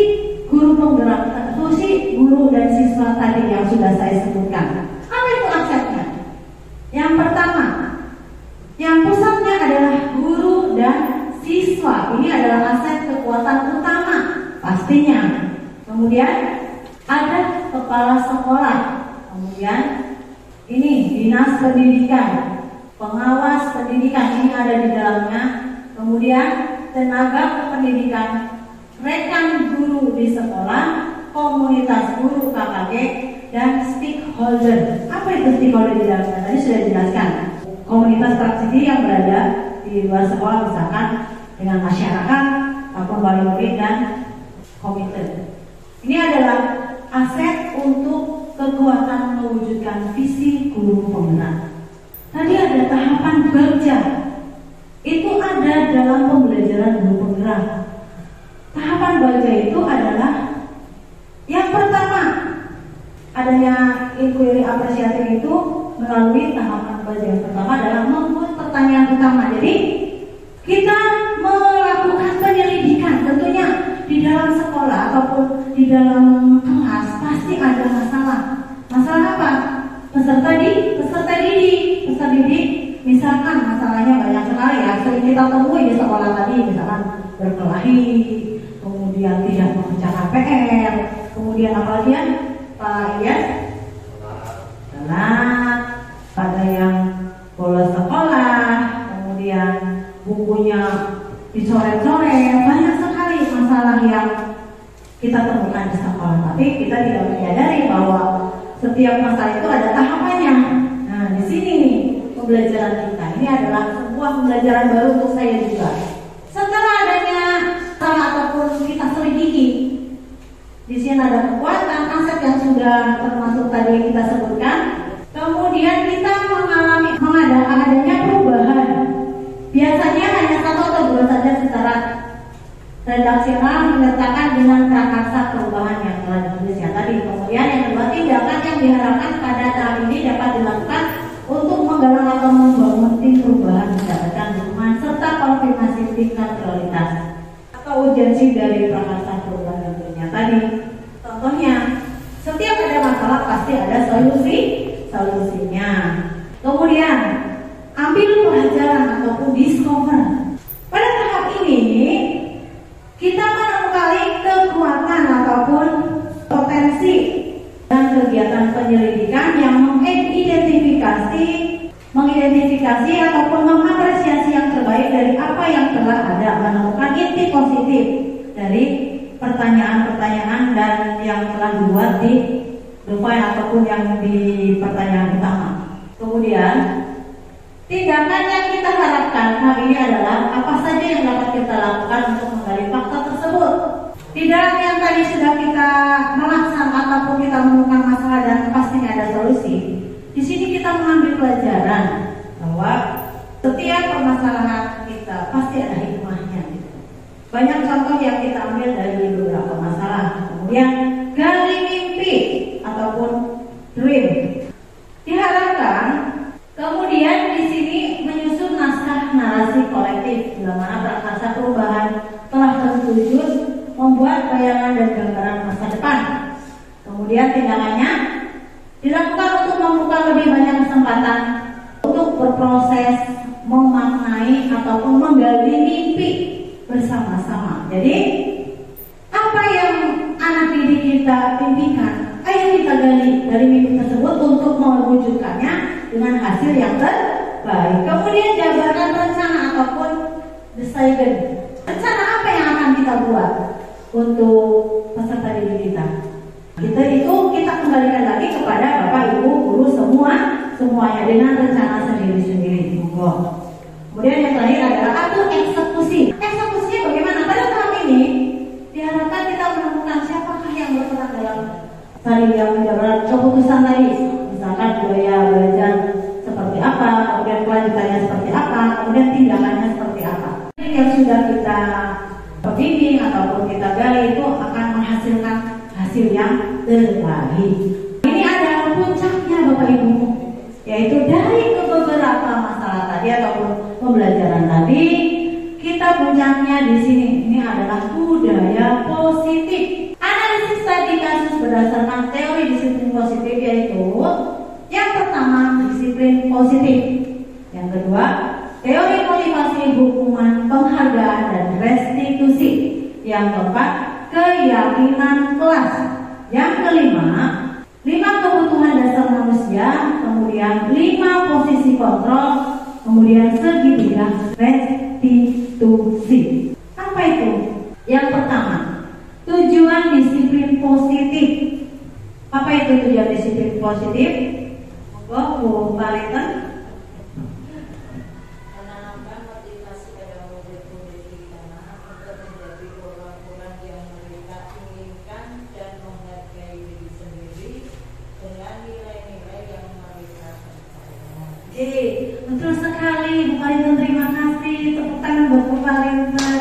guru penggerak, visi guru dan siswa tadi yang sudah saya sebutkan. Apa itu asetnya? Yang pertama, yang pusatnya adalah guru dan siswa. Ini adalah aset kekuatan utama pastinya. Kemudian ada kepala sekolah. Kemudian ini dinas pendidikan, pengawas pendidikan, ini ada di dalamnya. Kemudian tenaga pendidikan, rekan guru di sekolah, komunitas guru KKG, dan stakeholder. Apa itu stakeholder di dalamnya? Tadi sudah dijelaskan. Komunitas praktisi yang berada di luar sekolah, misalkan dengan masyarakat ataupun wali murid dan komite. Ini adalah aset untuk kekuatan mewujudkan visi guru penggerak. Tadi ada tahapan kerja. Itu ada dalam pembelajaran guru penggerak. Tahapan baca itu adalah yang pertama, adanya inquiry apresiatif itu melalui tahapan baca. Yang pertama adalah membuat pertanyaan utama. Jadi kita melakukan penyelidikan. Tentunya di dalam sekolah ataupun di dalam kelas pasti ada masalah. Masalah apa? Peserta didik. Misalkan masalahnya banyak sekali ya, sering kita temui di sekolah tadi, misalkan berkelahi, kemudian tidak mengerjakan PR, kemudian apalagi ya Pak Ilyas, dicoret-coret, banyak sekali masalah yang kita temukan di sekolah. Tapi kita tidak menyadari bahwa setiap masalah itu ada tahapannya. Nah, di sini nih pembelajaran kita. Ini adalah sebuah pembelajaran baru untuk saya juga. Setelah adanya salah ataupun kita selidiki, di sini ada kekuatan aset yang sudah termasuk tadi kita sebutkan. Kemudian kita mengalami adanya perubahan. Biasanya hanya 1 atau 2 saja secara redaksional menyertakan dengan prakarsa perubahan yang telah ditulisnya tadi. Kemudian yang kedua, tindakan yang diharapkan pada tahap ini dapat dilakukan untuk menggalang atau membangun tim perubahan mendapatkan dukungan serta konfirmasi tingkat prioritas atau urgensi dari prakarsa perubahan tentunya tadi. Contohnya, setiap ada masalah pasti ada solusinya. Kemudian ambil pelajaran ataupun discover. Pada tahap ini kita menemukan kekuatan ataupun potensi dan kegiatan penyelidikan yang mengidentifikasi ataupun mengapresiasi yang terbaik dari apa yang telah ada, menemukan inti positif dari pertanyaan-pertanyaan dan yang telah dibuat di domain ataupun yang di pertanyaan utama. Kemudian tindakan yang kita harapkan hal ini adalah apa saja yang dapat kita lakukan untuk menggali fakta tersebut. Tidak yang tadi sudah kita melaksanakan ataupun kita menemukan masalah dan pastinya ada solusi. Di sini kita mengambil pelajaran bahwa setiap permasalahan kita pasti ada hikmahnya. Banyak contoh yang kita ambil dari beberapa masalah. Kemudian gali mimpi ataupun dream. Diharapkan kemudian di sini menyusun naskah narasi kolektif dalam mana prakarsa perubahan telah terwujud membuat bayangan dan gambaran masa depan. Kemudian tindakannya dilakukan untuk membuka lebih banyak kesempatan untuk berproses memaknai ataupun menggali mimpi bersama-sama. Jadi apa yang anak didik kita impikan, ayo kita gali dari mimpi tersebut untuk mewujudkannya dengan hasil yang terbaik. Kemudian jabarkan rencana ataupun desain. Rencana apa yang akan kita buat untuk peserta didik kita? Kita kembalikan lagi kepada Bapak Ibu guru semuanya dengan rencana sendiri-sendiri. Kemudian yang terakhir adalah atur eksekusi. Eksekusinya bagaimana? Pada tahap ini diharapkan kita menemukan siapakah yang berperan dalam tadi yang menjabarkan keputusan tadi. Misalkan budaya belajar seperti apa, kemudian kelanjutannya seperti apa, kemudian tindakannya seperti apa. Ini yang sudah kita bimbing ataupun kita gali itu akan menghasilkan hasil yang terbaik. Ini adalah puncaknya Bapak Ibu, yaitu dari beberapa masalah tadi ataupun pembelajaran tadi, kita puncaknya di sini. Ini adalah budaya positif. Analisis tadi kasus berdasarkan teori disiplin positif, yaitu yang pertama disiplin positif, yang kedua teori motivasi, hukuman, penghargaan dan restitusi, yang keempat keyakinan kelas, yang kelima 5 kebutuhan dasar manusia, kemudian 5 posisi kontrol, kemudian segitiga restitusi. Apa itu? Yang pertama, tujuan disiplin positif. Apa itu tujuan disiplin positif? Bu Valenten. Menanamkan motivasi pada murid-murid kita untuk menjadi orang-orang yang mereka inginkan dan menghargai diri sendiri dengan nilai-nilai yang mereka percaya. Betul sekali Bu Valenten, terima kasih. Tepuk tangan buat Bu Valenten.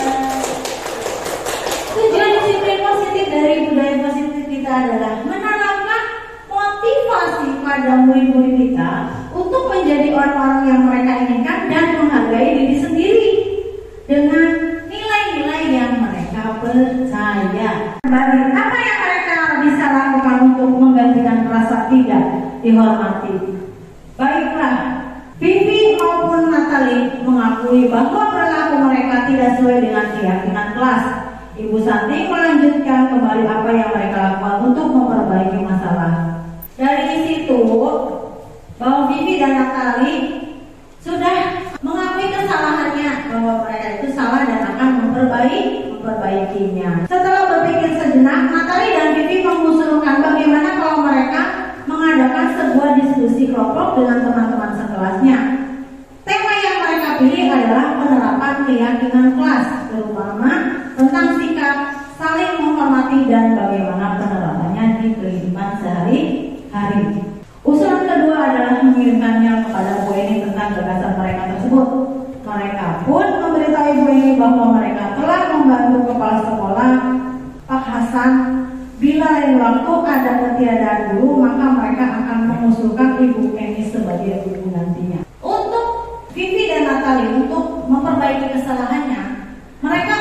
Tujuan disiplin positif dari budaya positif kita adalah menanamkan motivasi pada murid-murid kita untuk menjadi orang-orang yang mereka inginkan dan menghargai diri sendiri dengan nilai-nilai yang mereka percaya. Apa yang mereka bisa lakukan untuk menggantikan rasa tidak dihormati? Baiklah, Vivi maupun Natalie mengakui bahwa perilaku mereka tidak sesuai dengan keyakinan kelas. Ibu Santi melanjutkan kembali apa yang mereka lakukan untuk memperbaiki masalah. Dari situ, bahwa Vivi dan Natalie sudah mengakui kesalahannya, bahwa mereka itu salah dan akan diperbaikinya. Setelah berpikir sejenak, Natalie dan Vivi mengusulkan bagaimana kalau mereka mengadakan sebuah diskusi kelompok dengan teman-teman sekelasnya. Tema yang mereka pilih adalah penerapan keyakinan kelas, terutama tentang sikap saling menghormati dan bagaimana penerapannya di kehidupan sehari-hari. Usulan kedua adalah mengirimkannya kepada Bu Eni tentang gagasan mereka tersebut. Mereka pun memberitahu Bu Eni bahwa mereka telah membantu kepala sekolah Pak Hasan. Bila lain waktu ada ketiadaan guru, maka mereka akan mengusulkan Ibu Eni sebagai guru nantinya. Untuk Vivi dan Natalie untuk memperbaiki kesalahannya, mereka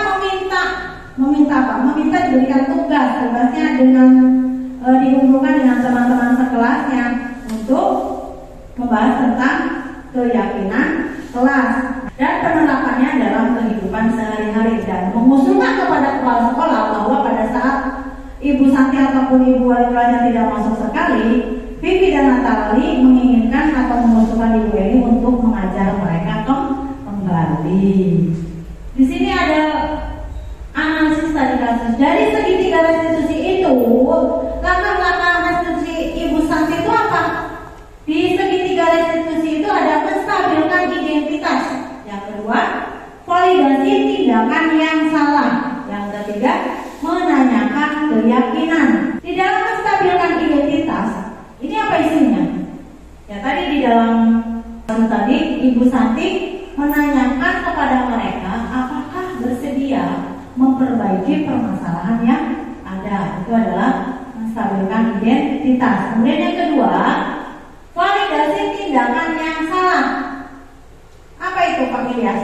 meminta diberikan tugasnya dengan dikumpulkan dengan teman-teman sekelasnya untuk membahas tentang keyakinan kelas dan penerapannya dalam kehidupan sehari-hari, dan mengusulkan kepada kepala sekolah bahwa pada saat Ibu Santi ataupun Ibu Wali kelasnya tidak masuk sekali, Vivi dan Natalie menginginkan atau mengusulkan Ibu Eni untuk mengajar mereka kembali. Di sini ada analisis tadi kasus. Dari segitiga restitusi itu, langkah-langkah restitusi Ibu Santi itu apa? Di segitiga restitusi itu ada menstabilkan identitas. Yang kedua, validasi tindakan yang salah. Yang ketiga, menanyakan keyakinan. Di dalam menstabilkan identitas, ini apa isinya? Ya tadi di dalam tadi Ibu Santi menanyakan kepada mereka apakah bersedia memperbaiki permasalahan yang ada. Itu adalah menstabilkan identitas. Kemudian yang kedua, validasi tindakan yang salah. Apa itu Pak Ilyas?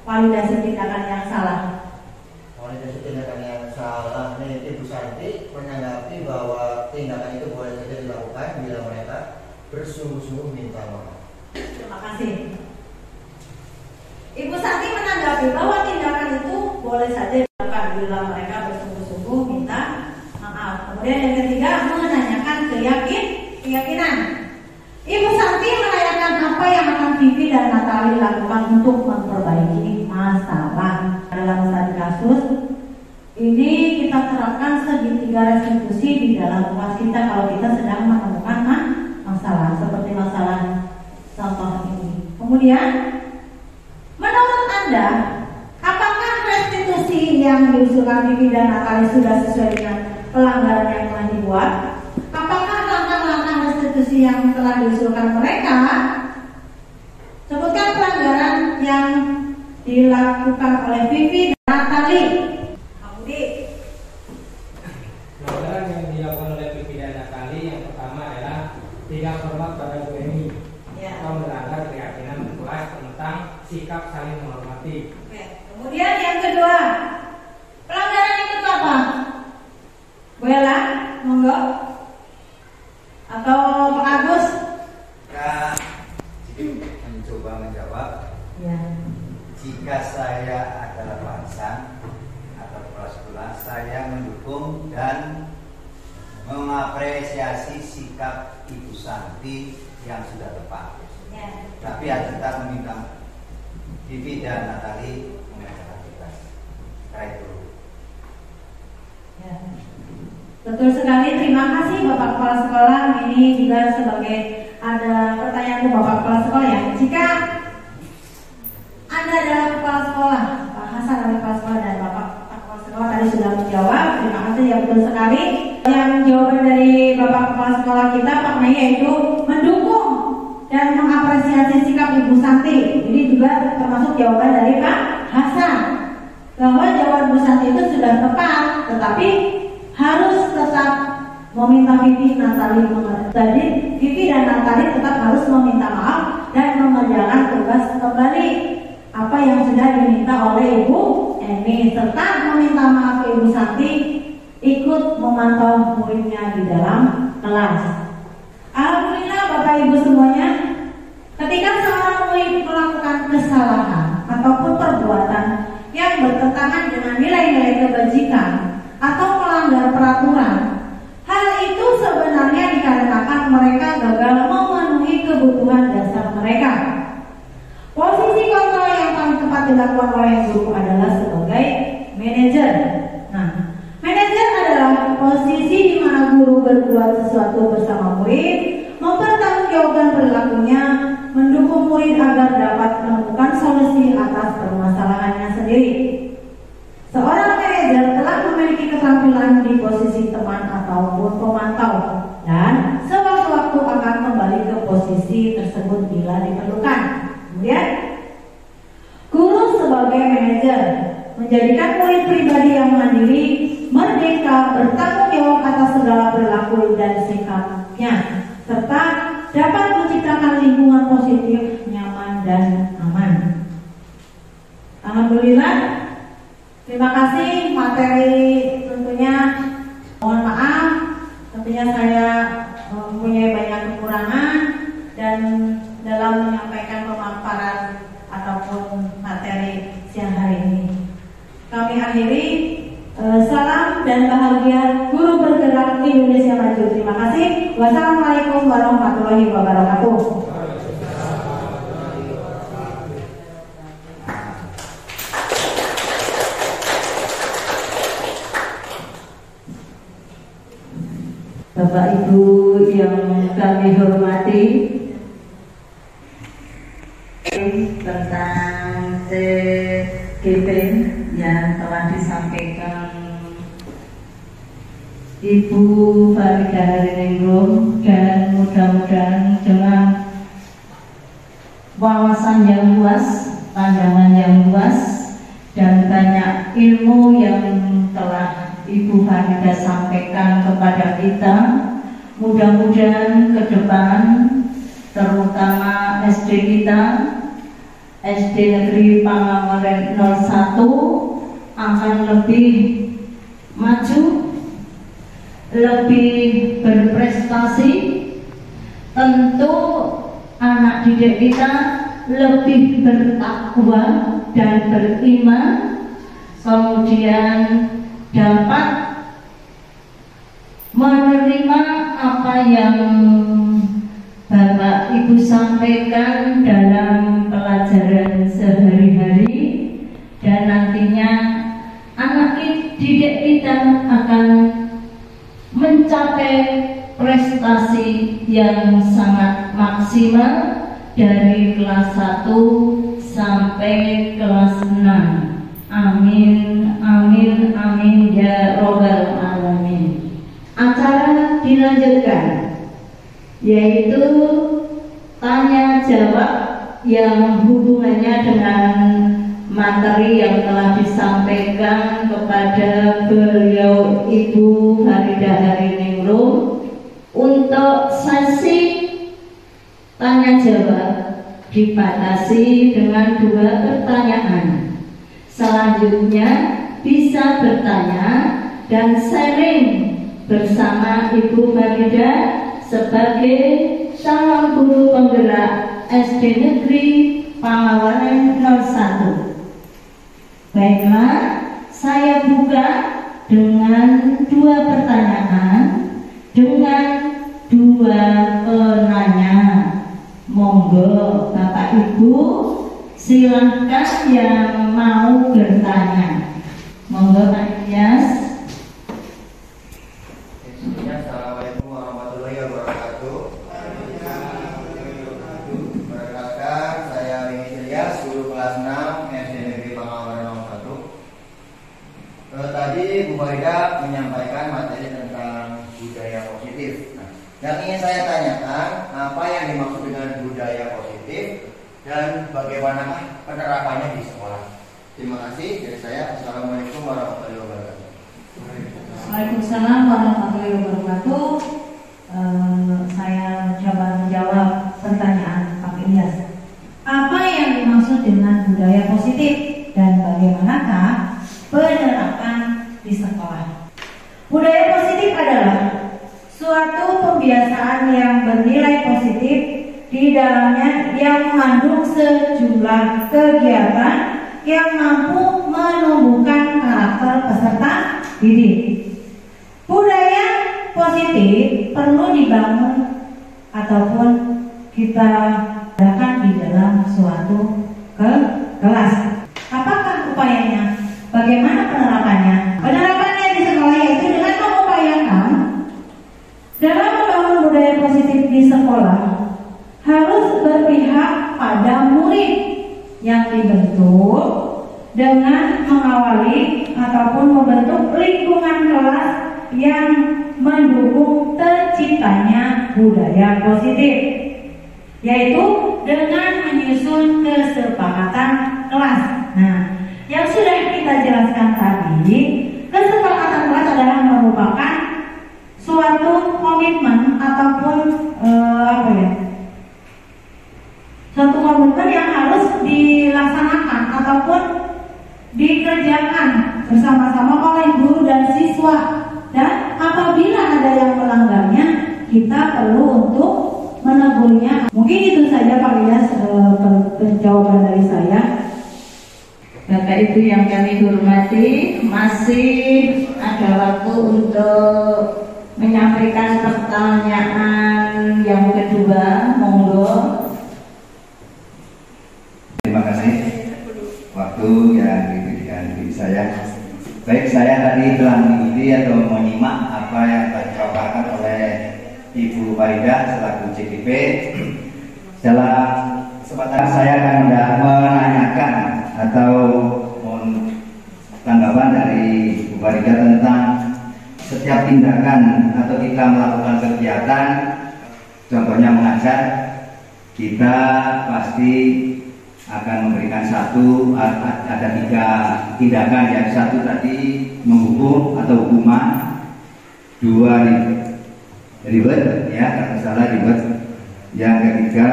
Validasi tindakan yang salah. Validasi tindakan yang salah nih, Ibu Santi menanggapi bahwa tindakan itu boleh saja dilakukan bila mereka bersungguh-sungguh minta maaf. Terima kasih. Ibu Santi menanggapi bahwa tindakan itu boleh saja dilakukan bila mereka bersungguh-sungguh minta maaf. Kemudian yang ketiga, menanyakan keyakinan. Ibu Santi menanyakan apa yang akan Vivi dan Natalie lakukan untuk memperbaiki masalah. Dalam studi kasus ini kita terapkan segitiga restitusi di dalam kelas kita kalau kita sedang menemukan masalah seperti masalah contoh ini. Kemudian, menurut Anda, apakah restitusi yang diusulkan Vivi dan Natalie sudah sesuai dengan pelanggaran yang telah dibuat? Apakah langkah-langkah restitusi yang telah diusulkan mereka? Sebutkan pelanggaran yang dilakukan oleh Vivi dan Natalie. Pelanggaran yang dilakukan oleh Vivi dan Natalie yang pertama adalah tidak hormat pada Bu Eni atau melanggar keyakinan kelas tentang sikap saling menghormati. Kemudian yang kedua, pelanggaran yang kedua apa? Bu Ella, monggo. Atau Pak Agus? Saya mencoba menjawab. Ya. Jika saya adalah Pak Hasan atau kepala sekolah, saya mendukung dan mengapresiasi sikap Ibu Santi yang sudah tepat. Ya. Tapi harus kita meminta Vivi dan Natalie mengajarkan kita. Itu. Ya. Betul sekali. Terima kasih Bapak Kepala Sekolah. Ini juga sebagai ada pertanyaan ke Bapak Kepala Sekolah ya. Jika Anda adalah Kepala Sekolah, Pak Hasan adalah Kepala Sekolah dan Bapak Kepala Sekolah tadi sudah menjawab. Terima kasih ya, betul sekali. Yang jawaban dari Bapak Kepala Sekolah kita Pak Mei yaitu mendukung dan mengapresiasi sikap Ibu Santi. Ini juga termasuk jawaban dari Pak Hasan bahwa jawaban Bu Santi itu sudah tepat, tetapi harus tetap meminta Vivi Natalie jadi Vivi dan Natalie tetap harus meminta maaf dan mengerjakan tugas kembali apa yang sudah diminta oleh Ibu Eni, serta meminta maaf ke Ibu Santi ikut memantau muridnya di dalam kelas. Alhamdulillah Bapak Ibu semuanya, ketika seorang murid melakukan kesalahan ataupun perbuatan yang bertentangan dengan nilai-nilai kebajikan atau melanggar peraturan, hal itu sebenarnya dikarenakan mereka gagal memenuhi kebutuhan dasar mereka. Posisi kontrol yang paling tepat dilakukan oleh guru adalah sebagai manajer. Nah, manajer adalah posisi di mana guru berbuat sesuatu bersama murid, mempertanggungjawabkan perilakunya, mendukung murid agar dapat menemukan solusi atas permasalahannya sendiri. Seorang manajer telah memiliki keterampilan di posisi teman ataupun pemantau dan sewaktu-waktu akan kembali ke posisi tersebut bila diperlukan. Kemudian, guru sebagai manajer menjadikan murid pribadi yang mandiri, merdeka, bertanggung jawab atas segala perilaku dan sikapnya, serta dapat menciptakan lingkungan positif, nyaman, dan aman. Alhamdulillah, terima kasih materi tentunya. Mohon maaf, tentunya saya mempunyai banyak kekurangan dan dalam menyampaikan pemaparan ataupun materi siang hari ini. Kami akhiri. Salam dan bahagia Guru Bergerak Indonesia Maju. Terima kasih. Wassalamualaikum warahmatullahi wabarakatuh. Bapak Ibu yang kami hormati, tentang CGP yang telah disampaikan Ibu Faridah Hariningrum, dan mudah-mudahan dengan wawasan yang luas, pandangan yang luas, dan banyak ilmu yang telah Ibu Faridah sampaikan kepada kita, mudah-mudahan ke depan terutama SD kita, SD Negeri Pangawaran 01 akan lebih maju, lebih berprestasi. Tentu anak didik kita lebih bertakwa dan beriman, kemudian dapat menerima apa yang Bapak Ibu sampaikan dalam pelajaran sehari-hari, dan nantinya anak didik kita akan mencapai prestasi yang sangat maksimal dari kelas 1 sampai kelas 6. Amin, amin, amin ya robbal alamin. Acara dilanjutkan, yaitu tanya jawab yang hubungannya dengan materi yang telah disampaikan kepada beliau Ibu Faridah Hariningrum. Untuk sesi tanya jawab dibatasi dengan 2 pertanyaan. Selanjutnya bisa bertanya dan sharing bersama Ibu Faridah sebagai calon guru penggerak SD Negeri Pangawaran 01. Baiklah, saya buka dengan 2 pertanyaan dengan 2 penanya. Monggo Bapak Ibu silahkan yang mau bertanya. Monggo Pak Ilyas. Assalamualaikum warahmatullahi wabarakatuh. Perkenalkan, saya Rini Ilyas, guru kelas 6 SD Negeri Pangawaran 01. Tadi Bu Faridah menyampaikan materi tentang budaya positif. Yang ingin saya tanyakan, apa yang dimaksud dengan budaya positif dan bagaimana penerapannya di sekolah? Terima kasih dari saya. Assalamualaikum warahmatullahi wabarakatuh. Waalaikumsalam warahmatullahi wabarakatuh. Saya coba menjawab pertanyaan Pak Ilyas. Apa yang dimaksud dengan budaya positif dan bagaimanakah penerapan di sekolah? Budaya positif adalah suatu pembiasaan yang bernilai positif di dalamnya, yang mengandung sejumlah kegiatan yang mampu menumbuhkan karakter peserta didik. Budaya positif perlu dibangun ataupun kita adakan di dalam suatu kelas. Apakah upayanya? Bagaimana penerapannya? Penerapannya membentuk lingkungan kelas yang mendukung terciptanya budaya positif, yaitu dengan menyusun kesepakatan kelas. Nah, yang sudah kita jelaskan tadi, kesepakatan kelas adalah merupakan suatu komitmen ataupun suatu komitmen yang harus dilaksanakan ataupun dikerjakan bersama-sama oleh guru dan siswa, dan apabila ada yang melanggarnya kita perlu untuk menegurnya. Mungkin itu saja Pak Ilyas jawaban dari saya. Bapak Ibu yang kami hormati, masih ada waktu untuk menyampaikan pertanyaan yang kedua, monggo. Terima kasih waktu yang diberikan diri saya. Baik, saya tadi telah mengikuti atau menyimak apa yang dipaparkan oleh Ibu Farida selaku CDP. Dalam kesempatan saya akan menanyakan atau tanggapan dari Ibu Farida tentang setiap tindakan atau kita melakukan kegiatan, contohnya mengajar, kita pasti akan memberikan ada 3 tindakan. Yang satu tadi menghukum atau hukuman, 2 ribet, ya kalau salah ribet. Yang ketiga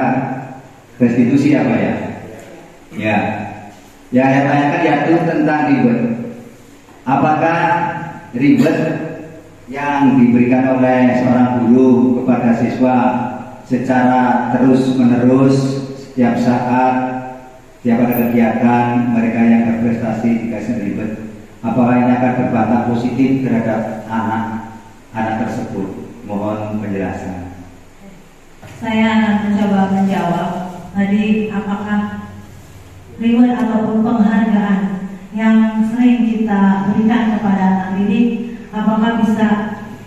restitusi apa ya? Ya, yang saya tanyakan yaitu tentang ribet. Apakah ribet yang diberikan oleh seorang guru kepada siswa secara terus-menerus setiap saat, setiap ada kegiatan mereka yang berprestasi dikasih ribet, apakah ini akan berdampak positif terhadap anak tersebut? Mohon penjelasan. Saya akan mencoba menjawab tadi, apakah reward ataupun penghargaan yang sering kita berikan kepada anak didik, apakah bisa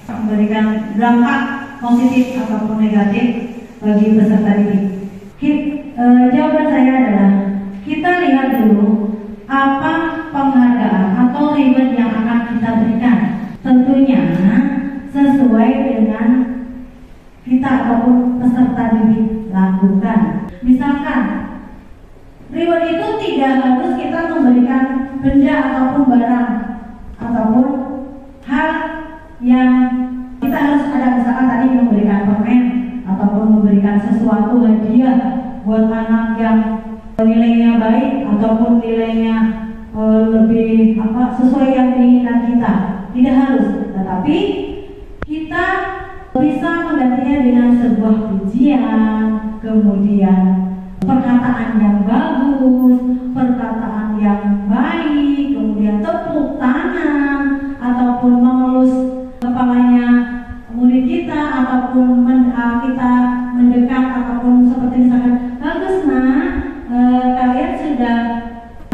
memberikan dampak positif ataupun negatif bagi peserta didik? Jawaban saya adalah kita lihat dulu apa penghargaan atau reward yang akan kita berikan. Tentunya sesuai dengan kita ataupun peserta didik lakukan. Misalkan reward itu tidak harus kita memberikan benda ataupun barang ataupun hal yang kita harus ada, misalkan tadi memberikan permen ataupun memberikan sesuatu hadiah buat anak yang nilainya baik ataupun nilainya lebih sesuai yang diinginkan kita. Tidak harus, tetapi kita bisa menggantinya dengan sebuah pujian, kemudian perkataan yang bagus, perkataan yang baik, kemudian tepuk tangan ataupun mengelus kepalanya murid kita ataupun kita mendekat ataupun seperti misalkan, bagus nak, kalian sudah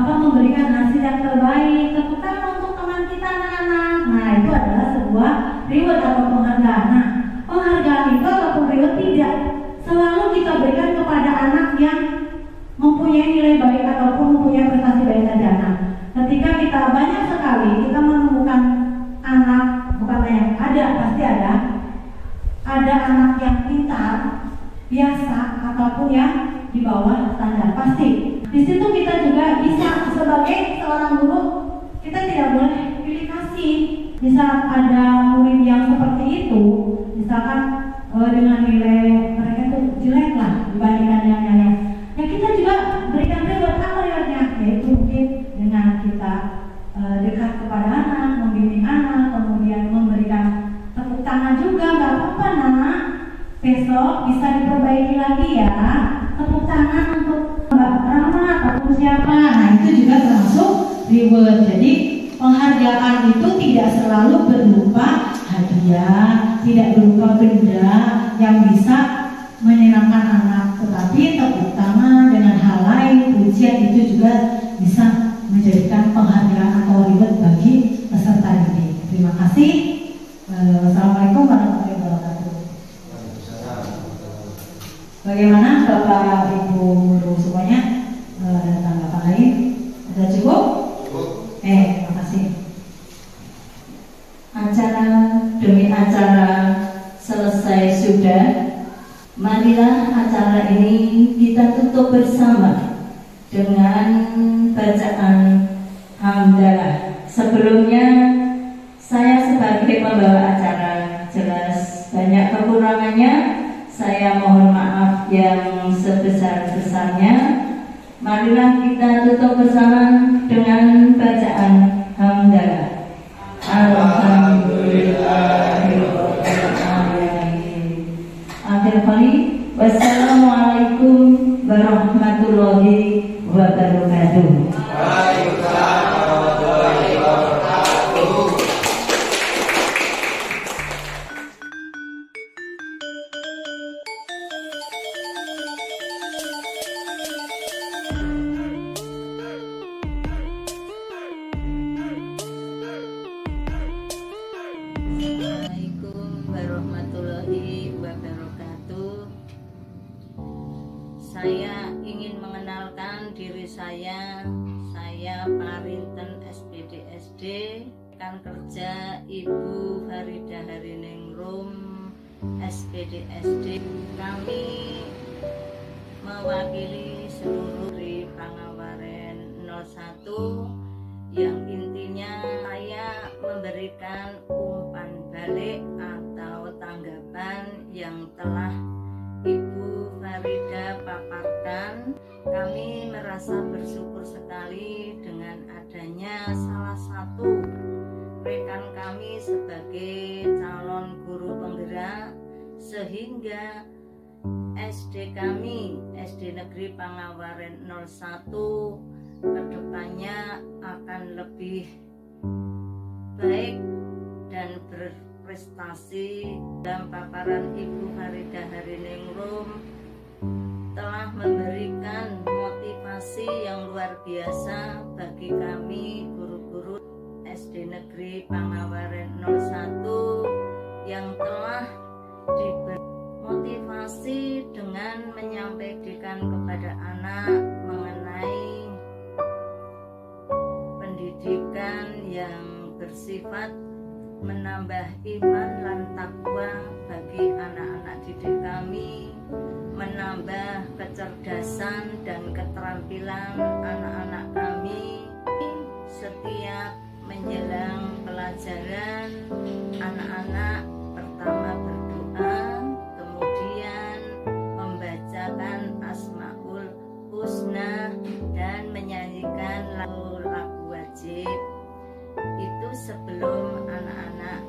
memberikan hasil yang terbaik, tepuk tangan untuk teman kita anak-anak. Nah, itu adalah sebuah reward atau penghargaan. Nah, penghargaan itu ataupun reward tidak selalu kita berikan kepada anak yang mempunyai nilai baik ataupun mempunyai prestasi baik saja. Nah, ketika kita banyak sekali kita menemukan anak, bukan yang pasti ada anak yang pintar, biasa ataupun yang di bawah standar, pasti. Di situ kita juga bisa sebagai seorang guru, kita tidak boleh pilih kasih. Di saat ada murid yang seperti itu, misalkan dengan nilai mereka itu jelek lah dibandingkan yang lainnya, ya kita juga berikan reward. Apa rewardnya? Yaitu mungkin dengan kita dekat kepada anak, membimbing anak, kemudian memberikan tepuk tangan juga, nggak apa-apa nak, besok bisa diperbaiki lagi ya, tepuk tangan untuk Mbak Rama ataupun siapa. Nah, itu juga termasuk reward. Jadi penghargaan itu tidak selalu berupa hadiah, tidak berupa benda yang bisa menyenangkan anak, tetapi tepuk tangan dengan hal lain, pujian itu juga bisa menjadikan penghargaan atau reward bagi peserta didik. Terima kasih. Wassalamualaikum warahmatullahi wabarakatuh. Bagaimana Bapak Ibu guru semuanya? Ada tanggapan lain? Ada cukup? Terima kasih. acara demi acara selesai sudah. Marilah acara ini kita tutup bersama dengan bacaan hamdalah. Sebelumnya saya sebagai pembawa acara jelas banyak kekurangannya. Saya mohon maaf yang sebesar-besarnya. Marilah kita tutup bersama dengan bacaan hamdalah. Alhamdulillahirrahmanirrahim. Akhir kali, wassalamualaikum warahmatullahi wabarakatuh. Waalaikumsalam warahmatullahi wabarakatuh. Assalamualaikum warahmatullahi wabarakatuh. Saya ingin mengenalkan diri saya. Saya Parinten SPDSD, rekan kerja Ibu Farida Hariningrum SPDSD. Kami mewakili seluruh di Pangawaren 01 yang intinya saya memberikan umpan balik atau tanggapan yang telah Ibu Farida paparkan. Kami merasa bersyukur sekali dengan adanya salah satu rekan kami sebagai calon guru penggerak, sehingga SD kami, SD Negeri Pangawaren 01 kedepannya akan lebih baik dan berprestasi. Dalam paparan Ibu Farida Hariningrum telah memberikan motivasi yang luar biasa bagi kami guru-guru SD Negeri Pangawaren 01 yang telah diberi motivasi dengan menyampaikan kepada anak mengenai pendidikan yang bersifat menambah iman dan takwa bagi anak-anak didik kami, menambah kecerdasan dan keterampilan anak-anak kami. Setiap menjelang pelajaran, anak-anak pertama berdoa, kemudian membacakan Asmaul Husna dan menyanyikan lagu-lagu wajib. Itu sebelum anak-anak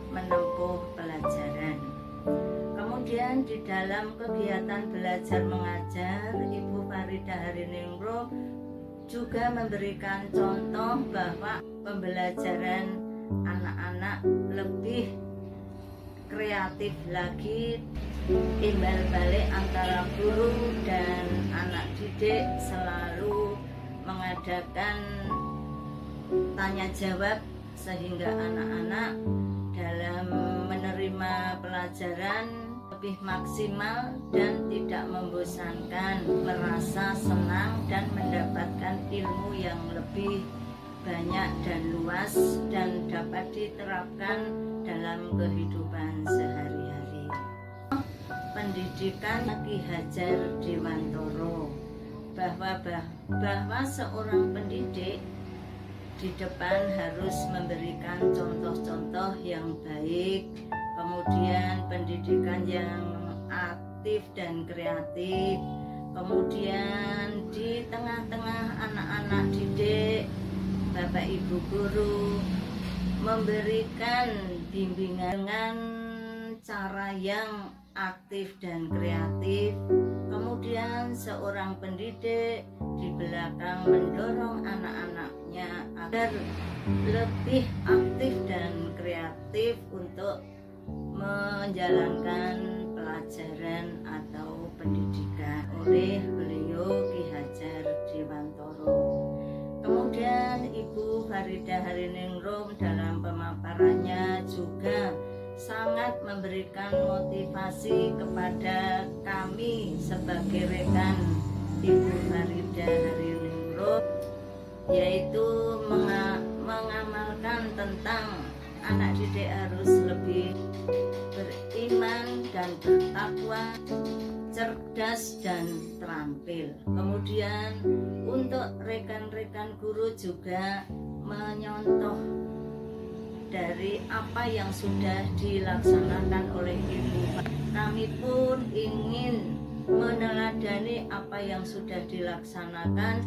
menempuh pelajaran. Kemudian di dalam kegiatan belajar mengajar, Ibu Farida Hariningrum juga memberikan contoh bahwa pembelajaran anak-anak lebih kreatif lagi. Timbal balik antara guru dan anak didik selalu mengadakan tanya jawab, sehingga anak-anak dalam menerima pelajaran lebih maksimal dan tidak membosankan, merasa senang dan mendapatkan ilmu yang lebih banyak dan luas dan dapat diterapkan dalam kehidupan sehari-hari. Pendidikan Ki Hajar Dewantoro bahwa seorang pendidik di depan harus memberikan contoh-contoh yang baik, kemudian pendidikan yang aktif dan kreatif, kemudian di tengah-tengah anak-anak didik, Bapak Ibu guru memberikan bimbingan dengan cara yang aktif dan kreatif. Kemudian seorang pendidik di belakang mendorong anak-anaknya agar lebih aktif dan kreatif untuk menjalankan pelajaran atau pendidikan oleh beliau Ki Hajar Dewantoro. Kemudian Ibu Farida Hariningrum dalam pemaparannya juga sangat memberikan motivasi kepada kami sebagai rekan Ibu Farida Hariningrum, yaitu mengamalkan tentang anak didik harus lebih beriman dan bertakwa, cerdas dan terampil. Kemudian untuk rekan-rekan guru juga menyontoh dari apa yang sudah dilaksanakan oleh Ibu. Kami pun ingin meneladani apa yang sudah dilaksanakan.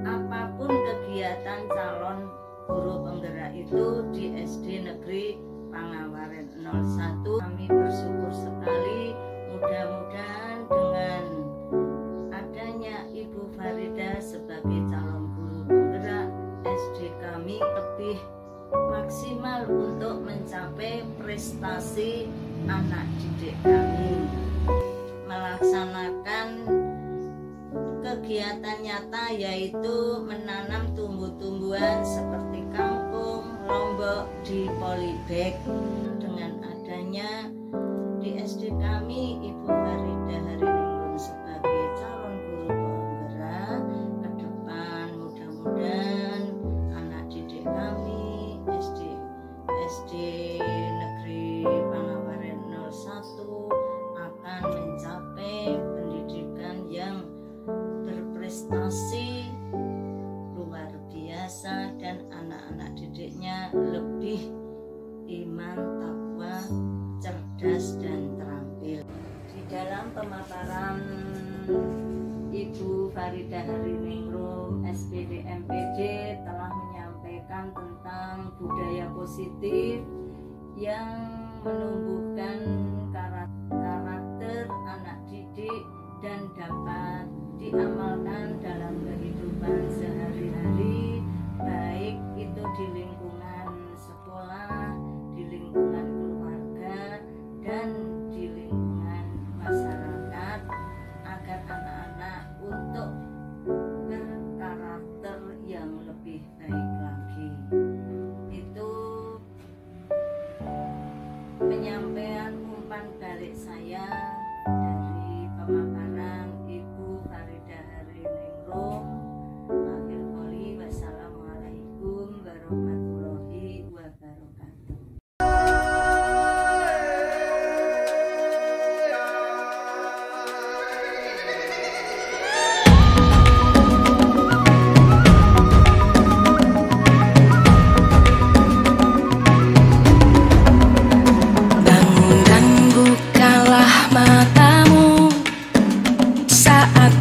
Apapun kegiatan calon guru penggerak itu di SD Negeri Pangawaren 01, kami bersyukur sekali. Mudah-mudahan dengan adanya Ibu Farida sebagai calon guru penggerak, SD kami lebih maksimal untuk mencapai prestasi anak didik kami, melaksanakan kegiatan nyata yaitu menanam tumbuh-tumbuhan seperti kangkung, lombok di polybag. Dengan adanya di SD kami Ibu Farida Hariningrum sebagai calon guru penggerak, ke depan mudah-mudahan anak didik kami SD Negeri Pangawaren 01 akan mencapai pendidikan yang berprestasi luar biasa dan anak-anak didiknya lebih iman, takwa, cerdas dan terampil. Di dalam pemaparan Ibu Farida Hariningrum SPD MPD telah menyampaikan tentang budaya positif yang menumbuhkan karakter anak didik dan dapat diamalkan dalam kehidupan sehari-hari, baik itu di lingkungan sekolah, di lingkungan keluarga, dan di lingkungan masyarakat, agar anak-anak untuk berkarakter yang lebih baik lagi. Itu penyampaian umpan balik saya dari pemaparan Ibu Farida Hariningrum. Akhir qoli, wassalamualaikum warahmatullahi wabarakatuh. Bangun dan bukalah matamu saat